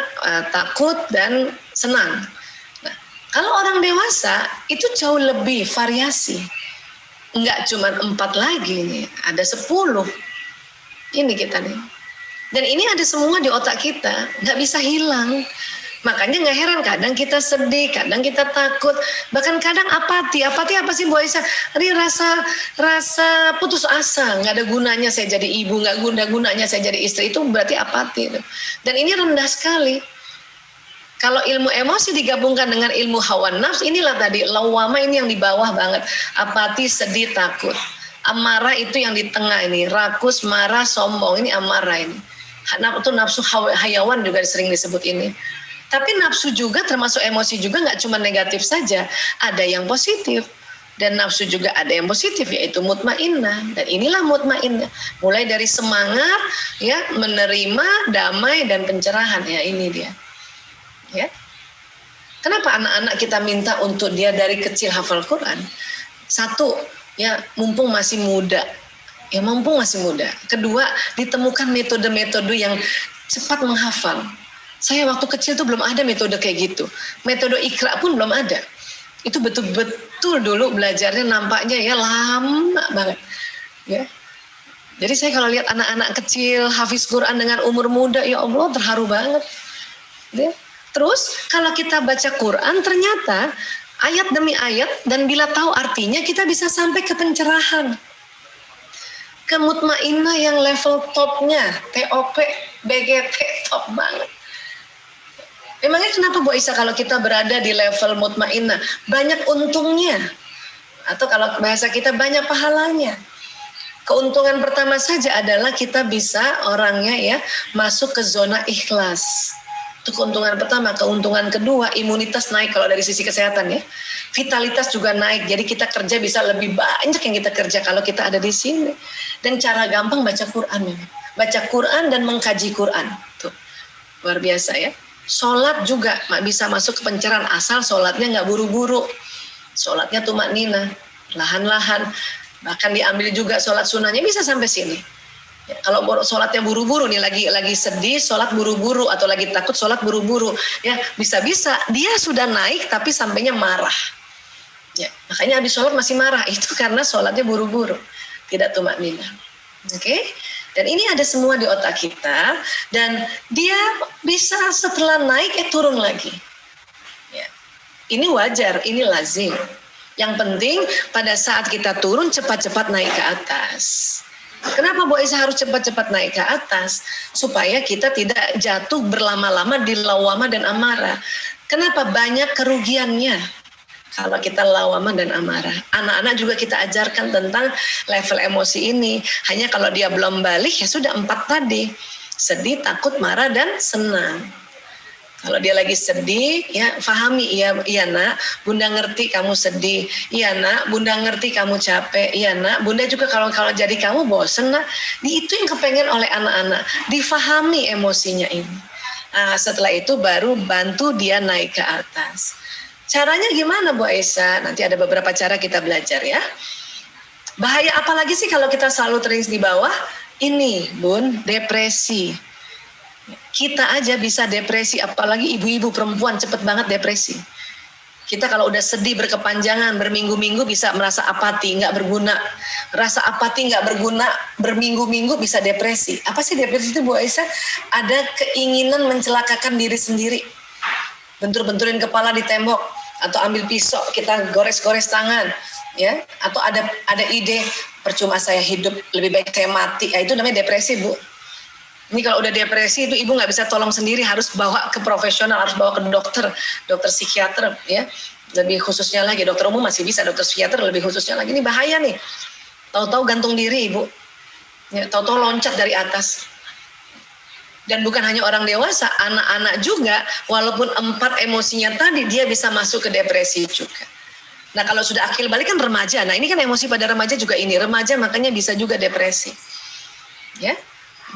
takut dan senang. Kalau orang dewasa itu jauh lebih variasi, nggak cuma 4 lagi nih, ada 10. Ini kita nih, dan ini ada semua di otak kita, nggak bisa hilang. Makanya nggak heran kadang kita sedih, kadang kita takut, bahkan kadang apati apa sih Bu Aisyah? Ini rasa putus asa, nggak ada gunanya saya jadi ibu, nggak gunanya saya jadi istri, itu berarti apati. Dan ini rendah sekali. Kalau ilmu emosi digabungkan dengan ilmu hawa nafs, inilah tadi lawama, ini yang di bawah banget. Apati, sedih, takut. Amarah itu yang di tengah ini. Rakus, marah, sombong, ini amarah ini. Itu nafsu hayawan juga sering disebut ini. Tapi nafsu juga termasuk emosi juga, nggak cuma negatif saja. Ada yang positif. Dan nafsu juga ada yang positif, yaitu mutmainnah. Dan inilah mutmainnah. Mulai dari semangat, ya, menerima, damai, dan pencerahan. Ya, ini dia. Ya, kenapa anak-anak kita minta untuk dia dari kecil hafal Quran? Satu, ya mumpung masih muda. Kedua, ditemukan metode-metode yang cepat menghafal. Saya waktu kecil tuh belum ada metode kayak gitu. Metode Iqra pun belum ada. Itu betul-betul dulu belajarnya nampaknya ya lama banget. Ya. Jadi saya kalau lihat anak-anak kecil hafiz Quran dengan umur muda, ya Allah terharu banget. Ya. Terus kalau kita baca Quran ternyata ayat demi ayat dan bila tahu artinya kita bisa sampai ke pencerahan. Ke mutmainnah yang level topnya, TOP, BGT top banget. Emangnya kenapa Bu Aisyah kalau kita berada di level mutmainnah? Banyak untungnya. Atau kalau bahasa kita banyak pahalanya. Keuntungan pertama saja adalah kita bisa orangnya ya masuk ke zona ikhlas. Itu keuntungan pertama. Keuntungan kedua, imunitas naik kalau dari sisi kesehatan ya. Vitalitas juga naik. Jadi kita kerja bisa lebih banyak yang kita kerja kalau kita ada di sini. Dan cara gampang baca Quran. Baca Quran dan mengkaji Quran. Tuh. Luar biasa ya. Sholat juga bisa masuk ke pencerahan asal sholatnya nggak buru-buru. Sholatnya tumakninah, lahan-lahan. Bahkan diambil juga sholat sunnahnya bisa sampai sini. Ya, kalau sholatnya buru-buru nih lagi sedih, sholat buru-buru atau lagi takut sholat buru-buru, ya bisa-bisa dia sudah naik tapi sampainya marah. Ya, makanya habis sholat masih marah itu karena sholatnya buru-buru, tidak tumakninah. Oke? Dan ini ada semua di otak kita dan dia bisa setelah naik turun lagi. Ya. Ini wajar, ini lazim. Yang penting pada saat kita turun cepat-cepat naik ke atas. Kenapa Bu Aisyah harus cepat-cepat naik ke atas? Supaya kita tidak jatuh berlama-lama di lawamah dan amarah. Kenapa? Banyak kerugiannya kalau kita lawamah dan amarah. Anak-anak juga kita ajarkan tentang level emosi ini. Hanya kalau dia belum balik ya sudah 4 tadi. Sedih, takut, marah, dan senang. Kalau dia lagi sedih, ya fahami, iya nak, bunda ngerti kamu sedih, iya nak, bunda ngerti kamu capek, iya nak, bunda juga kalau jadi kamu bosen nak. Itu yang kepengen oleh anak-anak, difahami emosinya ini. Nah, setelah itu baru bantu dia naik ke atas. Caranya gimana Bu Aisyah? Nanti ada beberapa cara kita belajar ya. Bahaya apalagi sih kalau kita selalu terus di bawah? Ini Bun, depresi. Kita aja bisa depresi, apalagi ibu-ibu perempuan cepet banget depresi. Kita kalau udah sedih berkepanjangan, berminggu-minggu bisa merasa apati, nggak berguna. Rasa apati nggak berguna, berminggu-minggu bisa depresi. Apa sih depresi itu Bu Aisyah? Ada keinginan mencelakakan diri sendiri. Bentur-benturin kepala di tembok, atau ambil pisau, kita gores-gores tangan. Ya, atau ada ide, percuma saya hidup, lebih baik saya mati. Ya, itu namanya depresi Bu. Ini kalau udah depresi itu ibu nggak bisa tolong sendiri, harus bawa ke profesional, harus bawa ke dokter psikiater ya. Lebih khususnya lagi dokter umum masih bisa, dokter psikiater lebih khususnya lagi. Ini bahaya nih. Tahu-tahu gantung diri ibu. Ya, tahu-tahu loncat dari atas. Dan bukan hanya orang dewasa, anak-anak juga, walaupun 4 emosinya tadi, dia bisa masuk ke depresi juga. Nah kalau sudah akil balik kan remaja, nah ini kan emosi pada remaja juga ini, remaja makanya bisa juga depresi. Ya,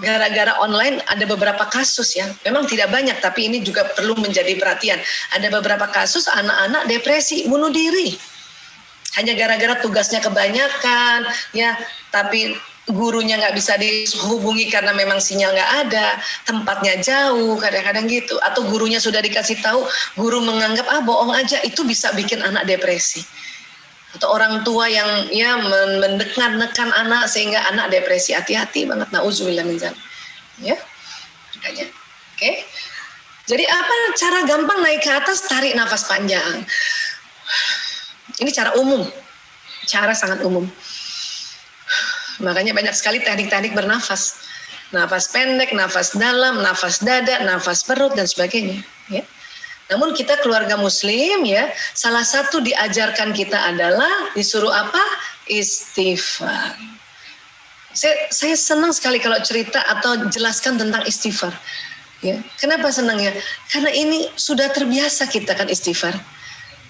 gara-gara online ada beberapa kasus ya, memang tidak banyak, tapi ini juga perlu menjadi perhatian. Ada beberapa kasus anak-anak depresi, bunuh diri. Hanya gara-gara tugasnya kebanyakan, ya, tapi gurunya nggak bisa dihubungi karena memang sinyal nggak ada, tempatnya jauh, kadang-kadang gitu. Atau gurunya sudah dikasih tahu, guru menganggap bohong aja, itu bisa bikin anak depresi. Atau orang tua yang ya menekan anak sehingga anak depresi. Hati-hati banget, nauzubillah min dzalik. Ya, makanya. Oke. Jadi apa cara gampang naik ke atas? Tarik nafas panjang. Ini cara umum, cara sangat umum. Makanya banyak sekali teknik-teknik bernafas. Nafas pendek, nafas dalam, nafas dada, nafas perut, dan sebagainya. Ya. Namun kita keluarga muslim ya, salah satu diajarkan kita adalah disuruh apa? Istighfar. Saya senang sekali kalau cerita atau jelaskan tentang istighfar. Ya. Kenapa senang ya? Karena ini sudah terbiasa kita kan istighfar.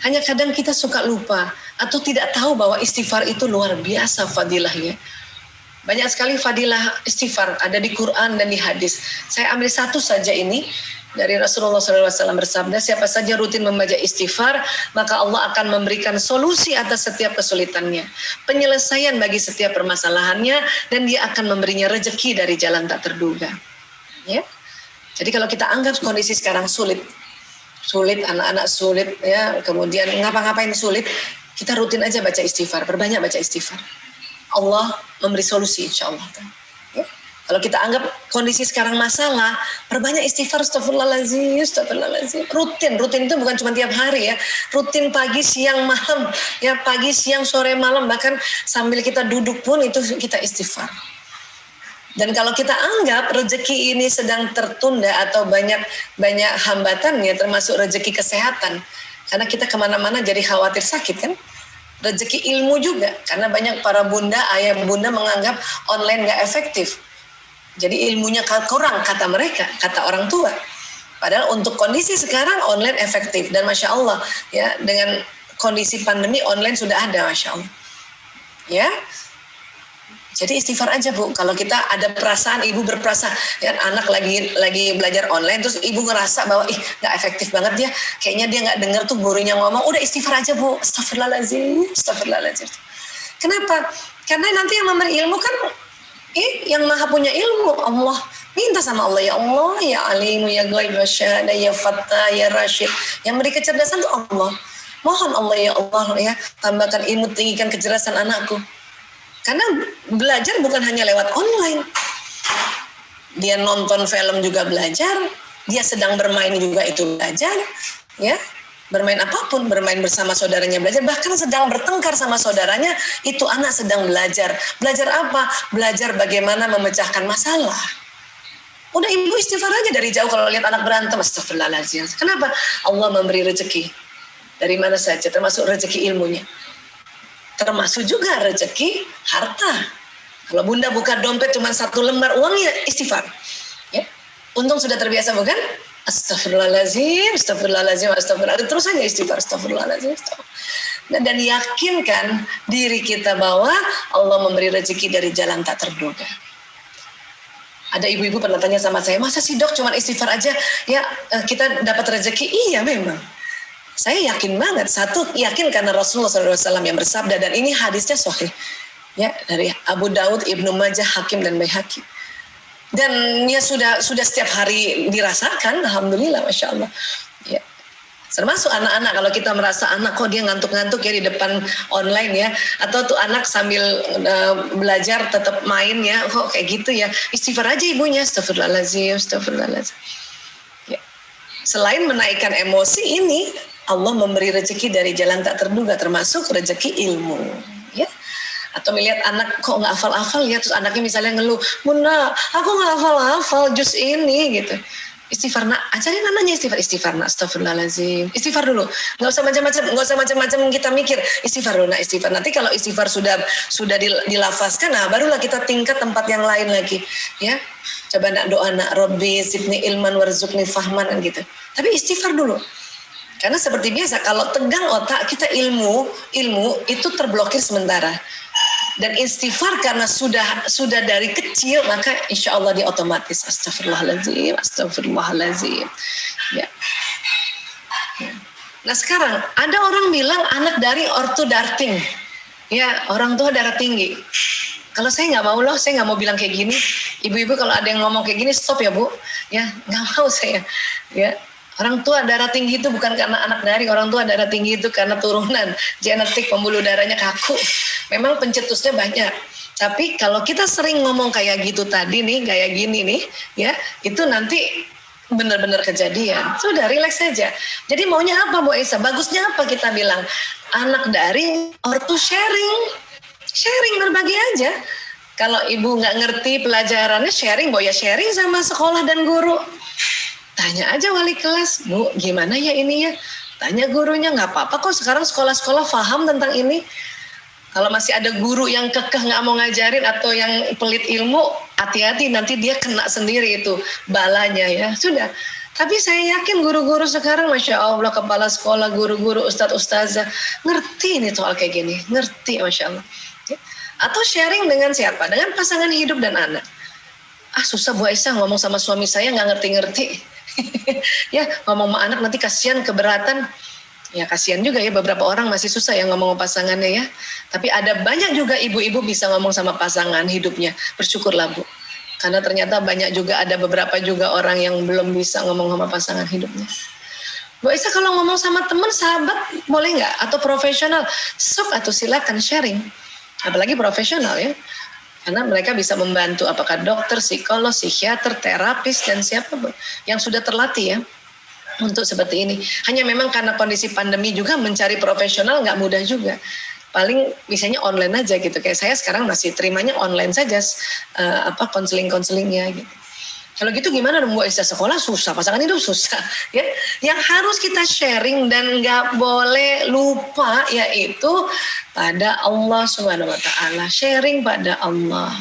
Hanya kadang kita suka lupa atau tidak tahu bahwa istighfar itu luar biasa fadilahnya. Banyak sekali fadilah istighfar ada di Quran dan di hadis. Saya ambil satu saja ini dari Rasulullah SAW bersabda, siapa saja rutin membaca istighfar, maka Allah akan memberikan solusi atas setiap kesulitannya, penyelesaian bagi setiap permasalahannya, dan dia akan memberinya rezeki dari jalan tak terduga. Ya. Jadi kalau kita anggap kondisi sekarang sulit, anak-anak sulit, ya, kemudian ngapa-ngapain sulit, kita rutin aja baca istighfar, perbanyak baca istighfar. Allah memberi solusi insya Allah. Ya. Kalau kita anggap kondisi sekarang masalah, perbanyak istighfar, astagfirullahaladzim. Rutin itu bukan cuma tiap hari ya, rutin pagi, siang, malam, ya pagi, siang, sore, malam, bahkan sambil kita duduk pun itu kita istighfar. Dan kalau kita anggap rezeki ini sedang tertunda atau banyak hambatannya, termasuk rezeki kesehatan, karena kita kemana-mana jadi khawatir sakit kan. Rezeki ilmu juga, karena banyak para bunda, ayah bunda menganggap online gak efektif. Jadi ilmunya kurang, kata mereka, kata orang tua. Padahal untuk kondisi sekarang online efektif. Dan Masya Allah, ya, dengan kondisi pandemi online sudah ada, Masya Allah. Ya, jadi istighfar aja Bu. Kalau kita ada perasaan, ibu berperasaan, ya, anak lagi belajar online, terus ibu ngerasa bahwa nggak efektif banget dia, kayaknya dia nggak dengar tuh gurunya ngomong, udah istighfar aja Bu. Astagfirullahaladzim. Kenapa? Karena nanti yang memberi ilmu kan, yang maha punya ilmu Allah. Minta sama Allah, ya Allah, ya alimu, ya ghaib, ya syahada, ya fattah, ya rasyid. Yang beri kecerdasan tuh Allah. Mohon Allah, ya Allah, ya tambahkan ilmu, tinggikan kecerdasan anakku. Karena belajar bukan hanya lewat online. Dia nonton film juga belajar, dia sedang bermain juga itu belajar, ya. Bermain apapun, bermain bersama saudaranya belajar, bahkan sedang bertengkar sama saudaranya, itu anak sedang belajar. Belajar apa? Belajar bagaimana memecahkan masalah. Udah ibu istighfar aja dari jauh kalau lihat anak berantem, astagfirullahaladzim. Kenapa? Allah memberi rezeki. Dari mana saja, termasuk rezeki ilmunya. Termasuk juga rezeki harta. Kalau bunda buka dompet cuma 1 lembar uangnya, istighfar. Ya. Untung sudah terbiasa bukan? Astagfirullahaladzim. Terus aja istighfar, astagfirullahaladzim. Dan yakinkan diri kita bahwa Allah memberi rezeki dari jalan tak terduga. Ada ibu-ibu pernah tanya sama saya, masa sih dok cuma istighfar aja ya kita dapat rezeki? Iya memang. Saya yakin banget, yakin karena Rasulullah SAW yang bersabda, dan ini hadisnya sahih, ya, dari Abu Daud, Ibnu Majah, Hakim, dan Baihaqi. Dan ya sudah setiap hari dirasakan, alhamdulillah, masya Allah. Ya. Termasuk anak-anak, kalau kita merasa anak kok dia ngantuk-ngantuk ya di depan online ya, atau tuh anak sambil belajar tetap main ya, kok kayak gitu ya, istighfar aja ibunya, astagfirullahaladzim. Ya. Selain menaikkan emosi ini, Allah memberi rezeki dari jalan tak terduga, termasuk rezeki ilmu, ya. Atau melihat anak kok nggak hafal-hafal ya, terus anaknya misalnya ngeluh, Bunda, aku nggak hafal-hafal juz ini gitu. Istighfar nak, ajarin anaknya istighfar nak, astagfirullahaladzim. Istighfar dulu, nggak usah macam-macam kita mikir. Istighfar dulu nak, istighfar. Nanti kalau istighfar sudah dilafazkan, nah barulah kita tingkat tempat yang lain lagi, ya. Coba nak doa nak, Robbi zidni ilman warzuqni fahman gitu. Tapi istighfar dulu. Karena seperti biasa kalau tegang otak kita ilmu itu terblokir sementara. Dan istighfar karena sudah dari kecil, maka insya Allah dia otomatis astagfirullahaladzim. Ya. Nah sekarang ada orang bilang anak dari ortu darting, ya orang tua darah tinggi. Kalau saya nggak mau loh, saya nggak mau bilang kayak gini. Ibu-ibu kalau ada yang ngomong kayak gini stop ya bu, ya nggak mau saya. Ya orang tua darah tinggi itu bukan karena anak dari, orang tua darah tinggi itu karena turunan genetik, pembuluh darahnya kaku. Memang pencetusnya banyak. Tapi kalau kita sering ngomong kayak gitu tadi nih, kayak gini nih, ya itu nanti benar-benar kejadian. Sudah relax saja. Jadi maunya apa Bu Aisyah? Bagusnya apa kita bilang? Anak dari ortu sharing berbagi aja. Kalau ibu nggak ngerti pelajarannya sharing, Bu ya sharing sama sekolah dan guru. Tanya aja wali kelas, Bu gimana ya ini ya? Tanya gurunya, nggak apa-apa kok sekarang sekolah-sekolah paham tentang ini. Kalau masih ada guru yang kekeh nggak mau ngajarin atau yang pelit ilmu, hati-hati nanti dia kena sendiri itu balanya ya. Sudah. Tapi saya yakin guru-guru sekarang, Masya Allah, kepala sekolah, guru-guru, ustadz-ustazah, ngerti ini soal kayak gini. Ngerti, Masya Allah. Atau sharing dengan siapa? Dengan pasangan hidup dan anak. Susah Bu Aisyah ngomong sama suami saya nggak ngerti-ngerti. Ya, ngomong sama anak nanti kasihan, keberatan. Ya kasihan juga ya, beberapa orang masih susah ya ngomong sama pasangannya ya. Tapi ada banyak juga ibu-ibu bisa ngomong sama pasangan hidupnya. Bersyukurlah Bu. Karena ternyata banyak juga, ada beberapa juga orang yang belum bisa ngomong sama pasangan hidupnya. Bu Aisyah kalau ngomong sama teman, sahabat boleh nggak? Atau profesional? Sok atau silakan sharing. Apalagi profesional ya. Karena mereka bisa membantu, apakah dokter, psikolog, psikiater, terapis, dan siapapun yang sudah terlatih ya. Untuk seperti ini. Hanya memang karena kondisi pandemi juga mencari profesional nggak mudah juga. Paling misalnya online aja gitu. Kayak saya sekarang masih terimanya online saja konseling-konselingnya gitu. Kalau gitu gimana dong Bu Aisyah? Sekolah susah, pasangan hidup susah. Ya, yang harus kita sharing dan nggak boleh lupa yaitu pada Allah Subhanahu Wa Taala. Sharing pada Allah.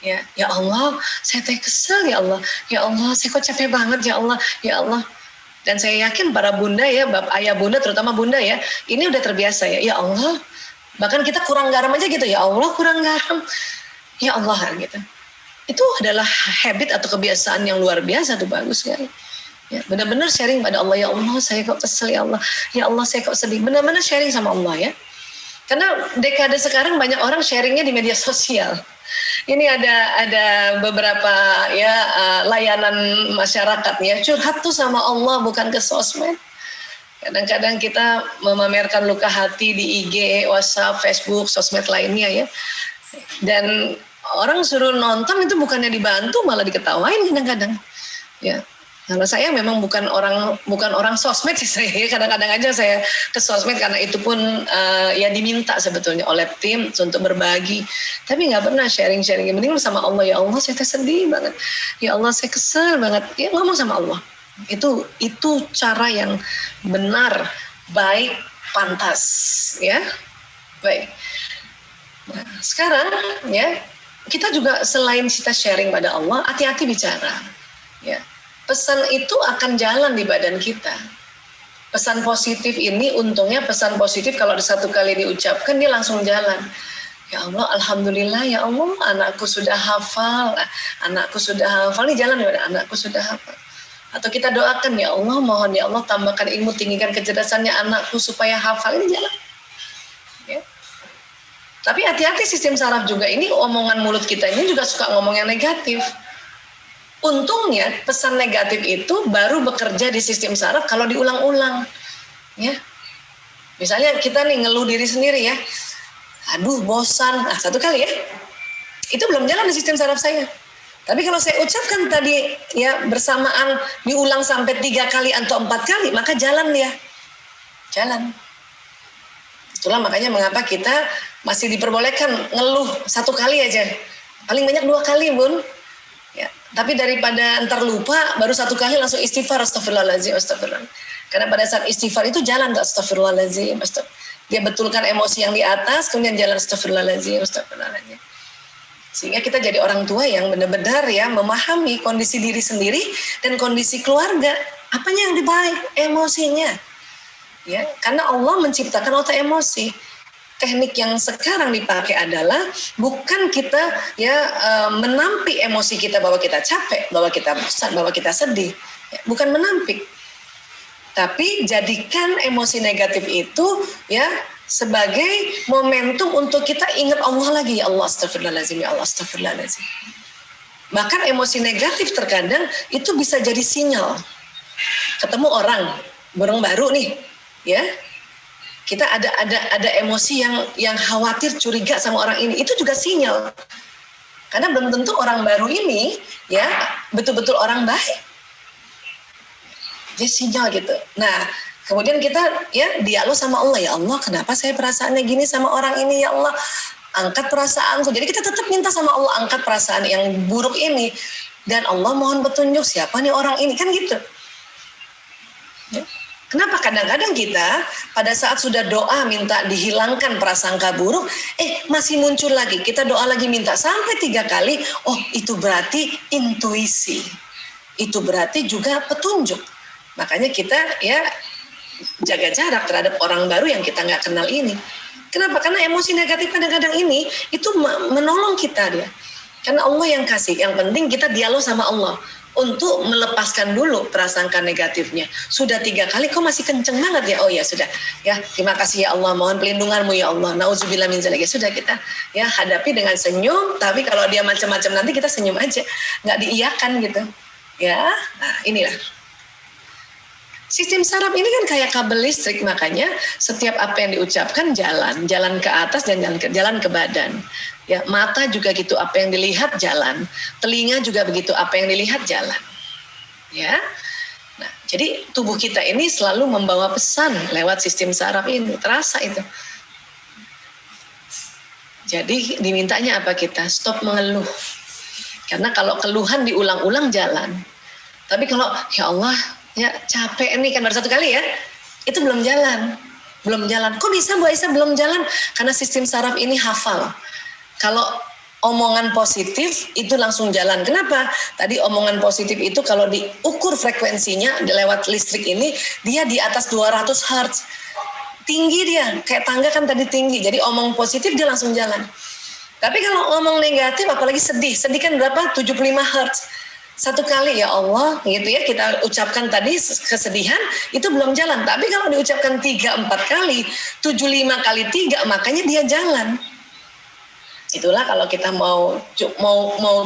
Ya Allah, saya kesel ya Allah. Ya Allah, saya kok capek banget ya Allah. Ya Allah. Dan saya yakin para bunda ya, ayah bunda terutama bunda ya, ini udah terbiasa ya. Ya Allah, bahkan kita kurang garam aja gitu. Ya Allah, kurang garam. Ya Allah gitu. Itu adalah habit atau kebiasaan yang luar biasa tuh, bagus kan. Ya, benar-benar sharing pada Allah. Ya Allah, saya kok kesel ya Allah. Ya Allah, saya kok sedih. Benar-benar sharing sama Allah ya. Karena dekade sekarang banyak orang sharingnya di media sosial. Ini ada beberapa ya layanan masyarakat ya, curhat tuh sama Allah bukan ke sosmed. Kadang-kadang kita memamerkan luka hati di IG, WhatsApp, Facebook, sosmed lainnya ya. Dan orang suruh nonton itu bukannya dibantu malah diketawain kadang-kadang. Ya. Kalau saya memang bukan orang sosmed sih saya. Kadang-kadang aja saya ke sosmed karena itu pun ya diminta sebetulnya oleh tim untuk berbagi. Tapi nggak pernah sharing-sharing. Mending sama Allah, ya Allah saya sedih banget. Ya Allah saya kesel banget. Ya ngomong sama Allah. Itu cara yang benar, baik, pantas, ya. Baik. Nah, sekarang ya kita juga selain kita sharing pada Allah, hati-hati bicara. Ya. Pesan itu akan jalan di badan kita. Pesan positif ini untungnya pesan positif kalau satu kali diucapkan dia langsung jalan. Ya Allah, alhamdulillah ya Allah, anakku sudah hafal. Anakku sudah hafal, ini jalan ya, anakku sudah hafal. Atau kita doakan ya Allah, mohon ya Allah tambahkan ilmu, tinggikan kecerdasannya anakku supaya hafal, ini jalan. Ya. Tapi hati-hati sistem saraf juga, ini omongan mulut kita ini juga suka ngomong yang negatif. Untungnya pesan negatif itu baru bekerja di sistem saraf kalau diulang-ulang, ya. Misalnya kita nih ngeluh diri sendiri ya, aduh bosan, satu kali ya, itu belum jalan di sistem saraf saya. Tapi kalau saya ucapkan tadi ya bersamaan diulang sampai 3 kali atau 4 kali, maka jalan dia, jalan. Itulah makanya mengapa kita masih diperbolehkan ngeluh 1 kali aja, paling banyak 2 kali Bun. Ya, Tapi daripada ntar lupa, baru satu kali langsung istighfar, astagfirullahaladzim, astagfirullah. Karena pada saat istighfar itu jalan gak astagfirullahaladzim, dia betulkan emosi yang di atas, kemudian jalan astagfirullahaladzim, astagfirullahaladzim. Sehingga kita jadi orang tua yang benar-benar ya memahami kondisi diri sendiri dan kondisi keluarga. Apanya yang dibaik? Emosinya. Ya, karena Allah menciptakan otak emosi. Teknik yang sekarang dipakai adalah bukan kita ya menampik emosi kita bahwa kita capek, bahwa kita bosan, bahwa kita sedih. Ya, bukan menampik. Tapi jadikan emosi negatif itu ya sebagai momentum untuk kita ingat Allah lagi. Ya Allah, astagfirullahaladzim, ya Allah, astagfirullahaladzim. Bahkan emosi negatif terkadang itu bisa jadi sinyal. Ketemu orang baru nih, ya. Kita ada emosi yang khawatir, curiga sama orang ini, itu juga sinyal. Karena belum tentu orang baru ini ya betul-betul orang baik. Jadi sinyal gitu. Nah, kemudian kita ya dialog sama Allah, ya Allah, kenapa saya perasaannya gini sama orang ini, ya Allah, angkat perasaanku. Jadi kita tetap minta sama Allah angkat perasaan yang buruk ini, dan Allah mohon petunjuk siapa nih orang ini, kan gitu. Ya. Kenapa kadang-kadang kita pada saat sudah doa minta dihilangkan prasangka buruk, masih muncul lagi, kita doa lagi minta sampai 3 kali, oh itu berarti intuisi, itu berarti juga petunjuk. Makanya kita ya jaga jarak terhadap orang baru yang kita nggak kenal ini. Kenapa? Karena emosi negatif kadang-kadang ini itu menolong kita dia. Karena Allah yang kasih, yang penting kita dialog sama Allah untuk melepaskan dulu prasangka negatifnya. Sudah 3 kali kok masih kenceng banget ya, oh ya sudah ya, terima kasih ya Allah, mohon pelindunganmu ya Allah, nauzubillah min dzalik. Sudah kita ya hadapi dengan senyum, tapi kalau dia macam-macam nanti kita senyum aja, nggak diiyakan gitu ya. Nah inilah sistem saraf ini kan kayak kabel listrik, makanya setiap apa yang diucapkan jalan ke atas dan jalan ke badan. Ya, mata juga gitu, apa yang dilihat jalan. Telinga juga begitu, apa yang dilihat jalan. Ya. Nah, jadi tubuh kita ini selalu membawa pesan lewat sistem saraf ini, terasa itu. Jadi dimintanya apa kita? Stop mengeluh. Karena kalau keluhan diulang-ulang jalan. Tapi kalau ya Allah, ya capek nih kan baru 1 kali ya, itu belum jalan. Kok bisa Bu Aisyah belum jalan? Karena sistem saraf ini hafal. Kalau omongan positif itu langsung jalan. Kenapa? Tadi omongan positif itu kalau diukur frekuensinya lewat listrik ini, dia di atas 200 Hz. Tinggi dia, kayak tangga kan tadi tinggi. Jadi omong positif dia langsung jalan. Tapi kalau ngomong negatif, apalagi sedih kan berapa? 75 Hz. 1 kali ya Allah gitu ya, kita ucapkan tadi kesedihan itu belum jalan. Tapi kalau diucapkan 3-4 kali, 75 kali 3, makanya dia jalan. Itulah kalau kita mau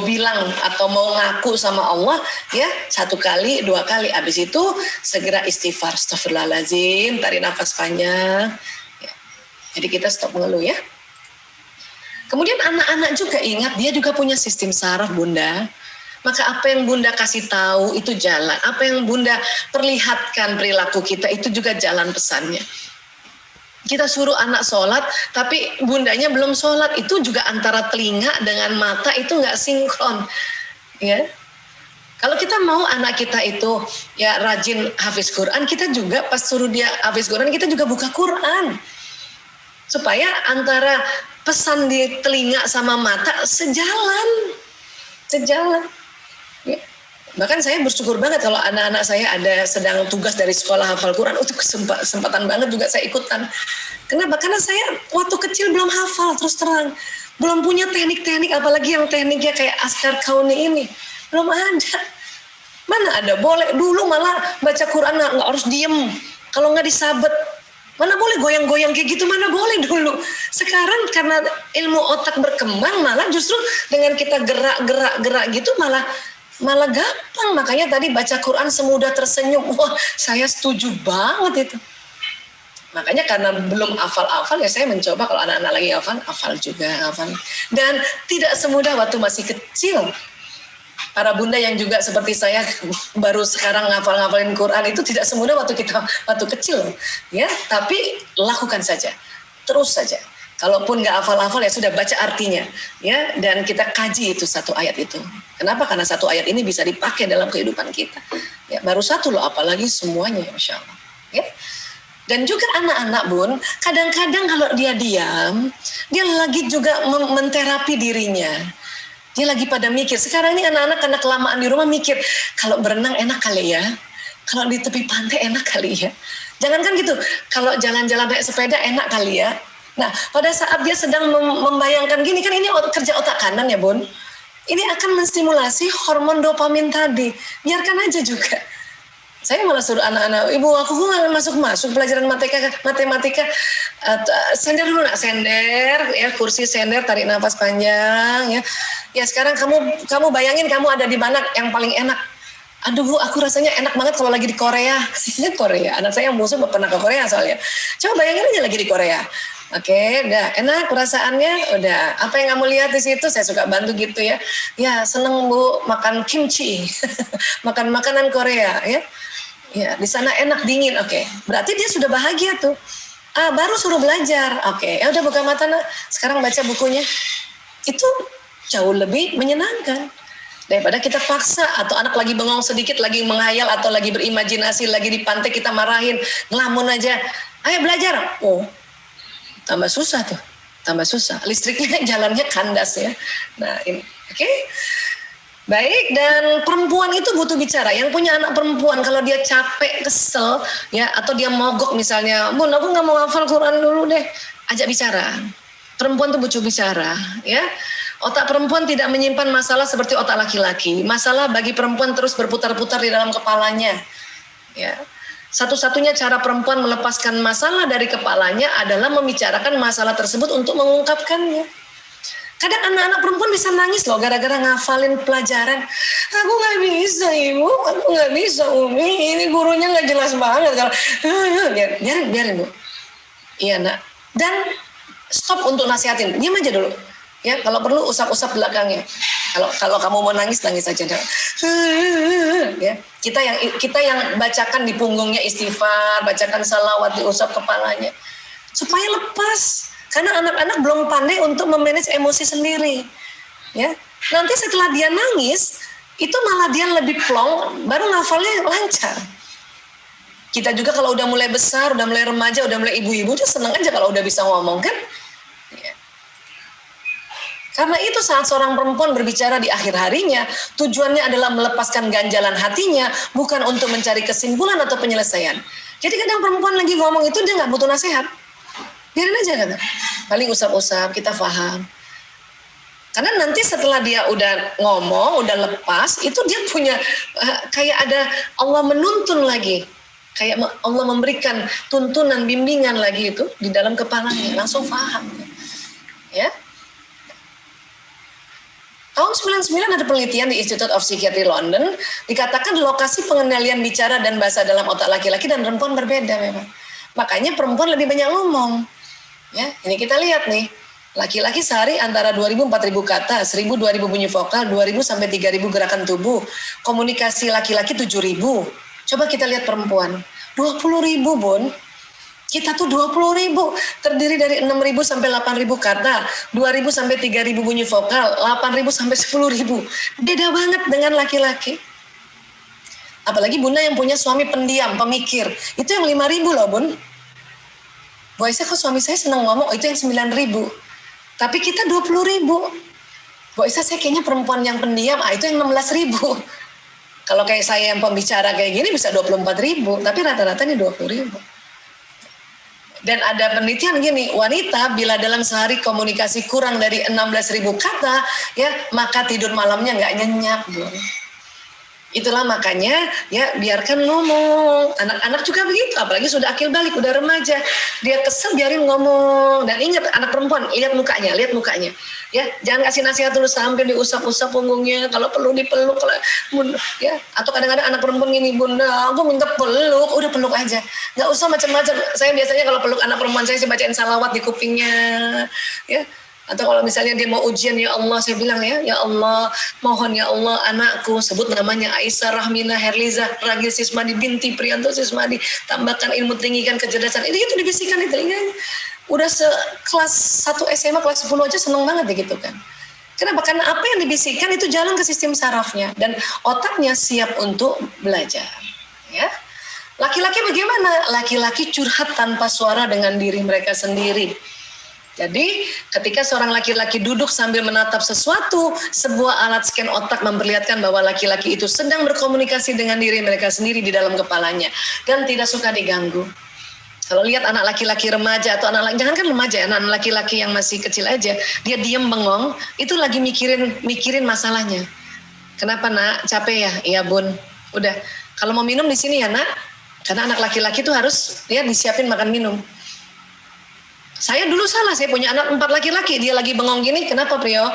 bilang atau mau ngaku sama Allah ya 1 kali 2 kali, habis itu segera istighfar, astagfirullahaladzim, tarik nafas panjang ya. Jadi kita stop mengeluh ya. Kemudian anak-anak juga ingat, dia juga punya sistem saraf Bunda. Maka apa yang Bunda kasih tahu itu jalan, apa yang Bunda perlihatkan perilaku kita itu juga jalan pesannya. Kita suruh anak sholat, tapi bundanya belum sholat, itu juga antara telinga dengan mata itu nggak sinkron, ya. Kalau kita mau anak kita itu ya rajin hafiz Quran, kita juga pas suruh dia hafiz Quran, kita juga buka Quran, supaya antara pesan di telinga sama mata sejalan. Ya. Bahkan saya bersyukur banget kalau anak-anak saya ada sedang tugas dari sekolah hafal Quran, itu kesempatan banget juga saya ikutan. Kenapa? Karena saya waktu kecil belum hafal, terus terang. Belum punya teknik-teknik, apalagi yang tekniknya kayak Askar Kauni ini. Belum ada. Mana ada, boleh dulu malah baca Quran nggak harus diem. Kalau nggak disabet. Mana boleh goyang-goyang kayak gitu, mana boleh dulu. Sekarang karena ilmu otak berkembang, malah justru dengan kita gerak-gerak gitu malah gampang. Makanya tadi baca Quran semudah tersenyum. Wah, saya setuju banget itu. Makanya karena belum hafal ya saya mencoba kalau anak-anak lagi hafal juga. Dan tidak semudah waktu masih kecil. Para bunda yang juga seperti saya baru sekarang ngafalin Quran itu tidak semudah waktu kecil. Ya, tapi lakukan saja. Terus saja. Kalaupun nggak hafal-hafal ya sudah baca artinya, ya, dan kita kaji itu satu ayat itu. Kenapa? Karena satu ayat ini bisa dipakai dalam kehidupan kita. Ya, baru satu loh, apalagi semuanya, Masya Allah. Ya. Dan juga anak-anak Bun, kadang-kadang kalau dia diam, dia lagi juga menterapi dirinya. Dia lagi pada mikir. Sekarang ini anak-anak karena kelamaan di rumah mikir, kalau berenang enak kali ya, kalau di tepi pantai enak kali ya. Jangankan gitu, kalau jalan-jalan naik sepeda enak kali ya. Nah, pada saat dia sedang membayangkan gini, kan ini kerja otak kanan ya Bun. Ini akan menstimulasi hormon dopamin tadi. Biarkan aja juga. Saya malah suruh anak-anak, ibu aku nggak masuk pelajaran matematika. Sender dulu nak, sender, ya kursi sender, tarik nafas panjang, ya. Ya sekarang kamu bayangin kamu ada di mana yang paling enak. Aduh Bu, aku rasanya enak banget kalau lagi di Korea. Korea, anak saya yang musuh pernah ke Korea soalnya. Coba bayangin aja lagi di Korea. Oke, udah enak perasaannya, udah. Apa yang kamu lihat di situ? Saya suka bantu gitu ya. Ya seneng Bu makan kimchi, makan makanan Korea ya. Ya di sana enak dingin. Oke, berarti dia sudah bahagia tuh. Baru suruh belajar. Oke, ya udah buka mata nak. Sekarang baca bukunya. Itu jauh lebih menyenangkan daripada kita paksa, atau anak lagi bengong sedikit, lagi menghayal atau lagi berimajinasi, lagi di pantai kita marahin, ngelamun aja. Ayo belajar. Oh. Tambah susah tuh, tambah susah. Listriknya jalannya kandas ya. Nah ini, oke. Baik, dan perempuan itu butuh bicara. Yang punya anak perempuan, kalau dia capek, kesel, ya, atau dia mogok misalnya, Bun, aku nggak mau hafal Quran dulu deh. Ajak bicara. Perempuan tuh butuh bicara, ya. Otak perempuan tidak menyimpan masalah seperti otak laki-laki. Masalah bagi perempuan terus berputar-putar di dalam kepalanya, ya. Satu-satunya cara perempuan melepaskan masalah dari kepalanya adalah membicarakan masalah tersebut untuk mengungkapkannya. Kadang anak-anak perempuan bisa nangis loh gara-gara ngafalin pelajaran. Aku nggak bisa ibu, aku nggak bisa Umi, ini gurunya nggak jelas banget. Biarin Bu. Iya nak. Dan stop untuk nasihatin, diam aja dulu. Ya, kalau perlu usap-usap belakangnya. Kalau kamu mau nangis aja. Ya, kita yang bacakan di punggungnya istighfar, bacakan salawat, diusap kepalanya supaya lepas. Karena anak-anak belum pandai untuk memanage emosi sendiri. Ya, nanti setelah dia nangis, itu malah dia lebih plong, baru ngafalnya lancar. Kita juga kalau udah mulai besar, udah mulai remaja, udah mulai ibu-ibu, dia seneng aja kalau udah bisa ngomong kan. Ya. Karena itu saat seorang perempuan berbicara di akhir harinya, tujuannya adalah melepaskan ganjalan hatinya, bukan untuk mencari kesimpulan atau penyelesaian. Jadi kadang perempuan lagi ngomong itu dia nggak butuh nasihat, biarin aja kan. Paling usap-usap, kita paham. Karena nanti setelah dia udah ngomong, udah lepas, itu dia punya kayak ada Allah menuntun lagi, kayak Allah memberikan tuntunan, bimbingan lagi itu di dalam kepalanya, langsung paham. Ya. Tahun 99 ada penelitian di Institute of Psychiatry London, dikatakan lokasi pengendalian bicara dan bahasa dalam otak laki-laki dan perempuan berbeda memang. Makanya perempuan lebih banyak ngomong. Ya, ini kita lihat nih. Laki-laki sehari antara 2.000-4.000 kata, 1.000-2.000 bunyi vokal, 2.000 sampai 3.000 gerakan tubuh. Komunikasi laki-laki 7.000. Coba kita lihat perempuan, 20.000 Bun. Kita tuh 20.000, terdiri dari 6.000 sampai 8.000 kata, 2.000 sampai 3.000 bunyi vokal, 8.000 sampai 10.000. Beda banget dengan laki-laki. Apalagi Bunda yang punya suami pendiam, pemikir. Itu yang 5.000 loh Bun. Bu Aisyah kok suami saya senang ngomong, itu yang 9.000. Tapi kita 20.000. Bu Aisyah saya kayaknya perempuan yang pendiam, itu yang 16.000. Kalau kayak saya yang pembicara kayak gini bisa 24.000, tapi rata-rata ini 20.000. Dan ada penelitian gini, wanita bila dalam sehari komunikasi kurang dari 16.000 kata, ya maka tidur malamnya nggak nyenyak, Bu. Itulah makanya ya biarkan ngomong. Anak-anak juga begitu, apalagi sudah akil balik, udah remaja. Dia kesel biarin ngomong. Dan ingat anak perempuan, lihat mukanya. Ya, jangan kasih nasihat dulu sampai diusap-usap punggungnya. Kalau perlu dipeluk, kalau bunda, ya. Atau kadang-kadang anak perempuan gini, Bunda, aku minta peluk, udah peluk aja. Nggak usah macam-macam. Saya biasanya kalau peluk anak perempuan saya bacain salawat di kupingnya, ya. Atau kalau misalnya dia mau ujian, ya Allah, saya bilang ya Allah, mohon ya Allah anakku, sebut namanya Aisyah Rahmina Herliza Ragil Sismadi binti Prianto Sismadi, tambahkan ilmu, tinggikan kecerdasan. Itu dibisikkan di telinganya. udah kelas 1 SMA, kelas 10 aja seneng banget deh gitu kan. Kenapa? Karena apa yang dibisikkan itu jalan ke sistem sarafnya dan otaknya siap untuk belajar. Ya. Laki-laki bagaimana? Laki-laki curhat tanpa suara dengan diri mereka sendiri. Jadi ketika seorang laki-laki duduk sambil menatap sesuatu, sebuah alat scan otak memperlihatkan bahwa laki-laki itu sedang berkomunikasi dengan diri mereka sendiri di dalam kepalanya dan tidak suka diganggu. Kalau lihat anak laki-laki remaja atau jangan kan remaja, anak laki-laki yang masih kecil aja, dia diem bengong, itu lagi mikirin masalahnya. Kenapa nak? Capek ya? Iya bun. Udah. Kalau mau minum di sini ya nak. Karena anak laki-laki itu harus dia disiapin makan minum. Saya dulu salah, saya punya anak 4 laki-laki, dia lagi bengong gini, kenapa Prio?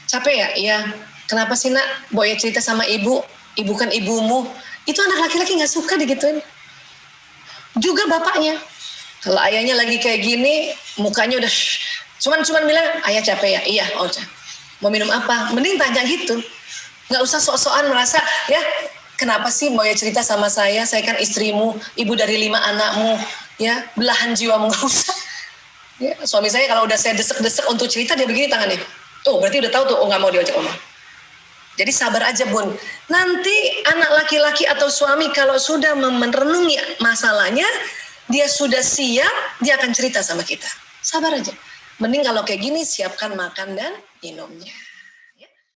Capek ya? Iya. Kenapa sih nak? Boya cerita sama ibu kan ibumu. Itu anak laki-laki gak suka digituin. Juga bapaknya. Kalau ayahnya lagi kayak gini, mukanya udah cuman bilang, ayah capek ya? Iya, oh mau minum apa? Mending tanya gitu. Gak usah sok-sokan merasa, ya kenapa sih Boya cerita sama saya kan istrimu, ibu dari 5 anakmu, ya belahan jiwamu, gak usah. Ya, suami saya kalau udah saya desek-desek untuk cerita dia begini tangannya. Tuh berarti udah tahu tuh, oh nggak mau diajak ngomong. Jadi sabar aja bun. Nanti anak laki-laki atau suami kalau sudah merenungi masalahnya, dia sudah siap, dia akan cerita sama kita. Sabar aja. Mending kalau kayak gini siapkan makan dan minumnya.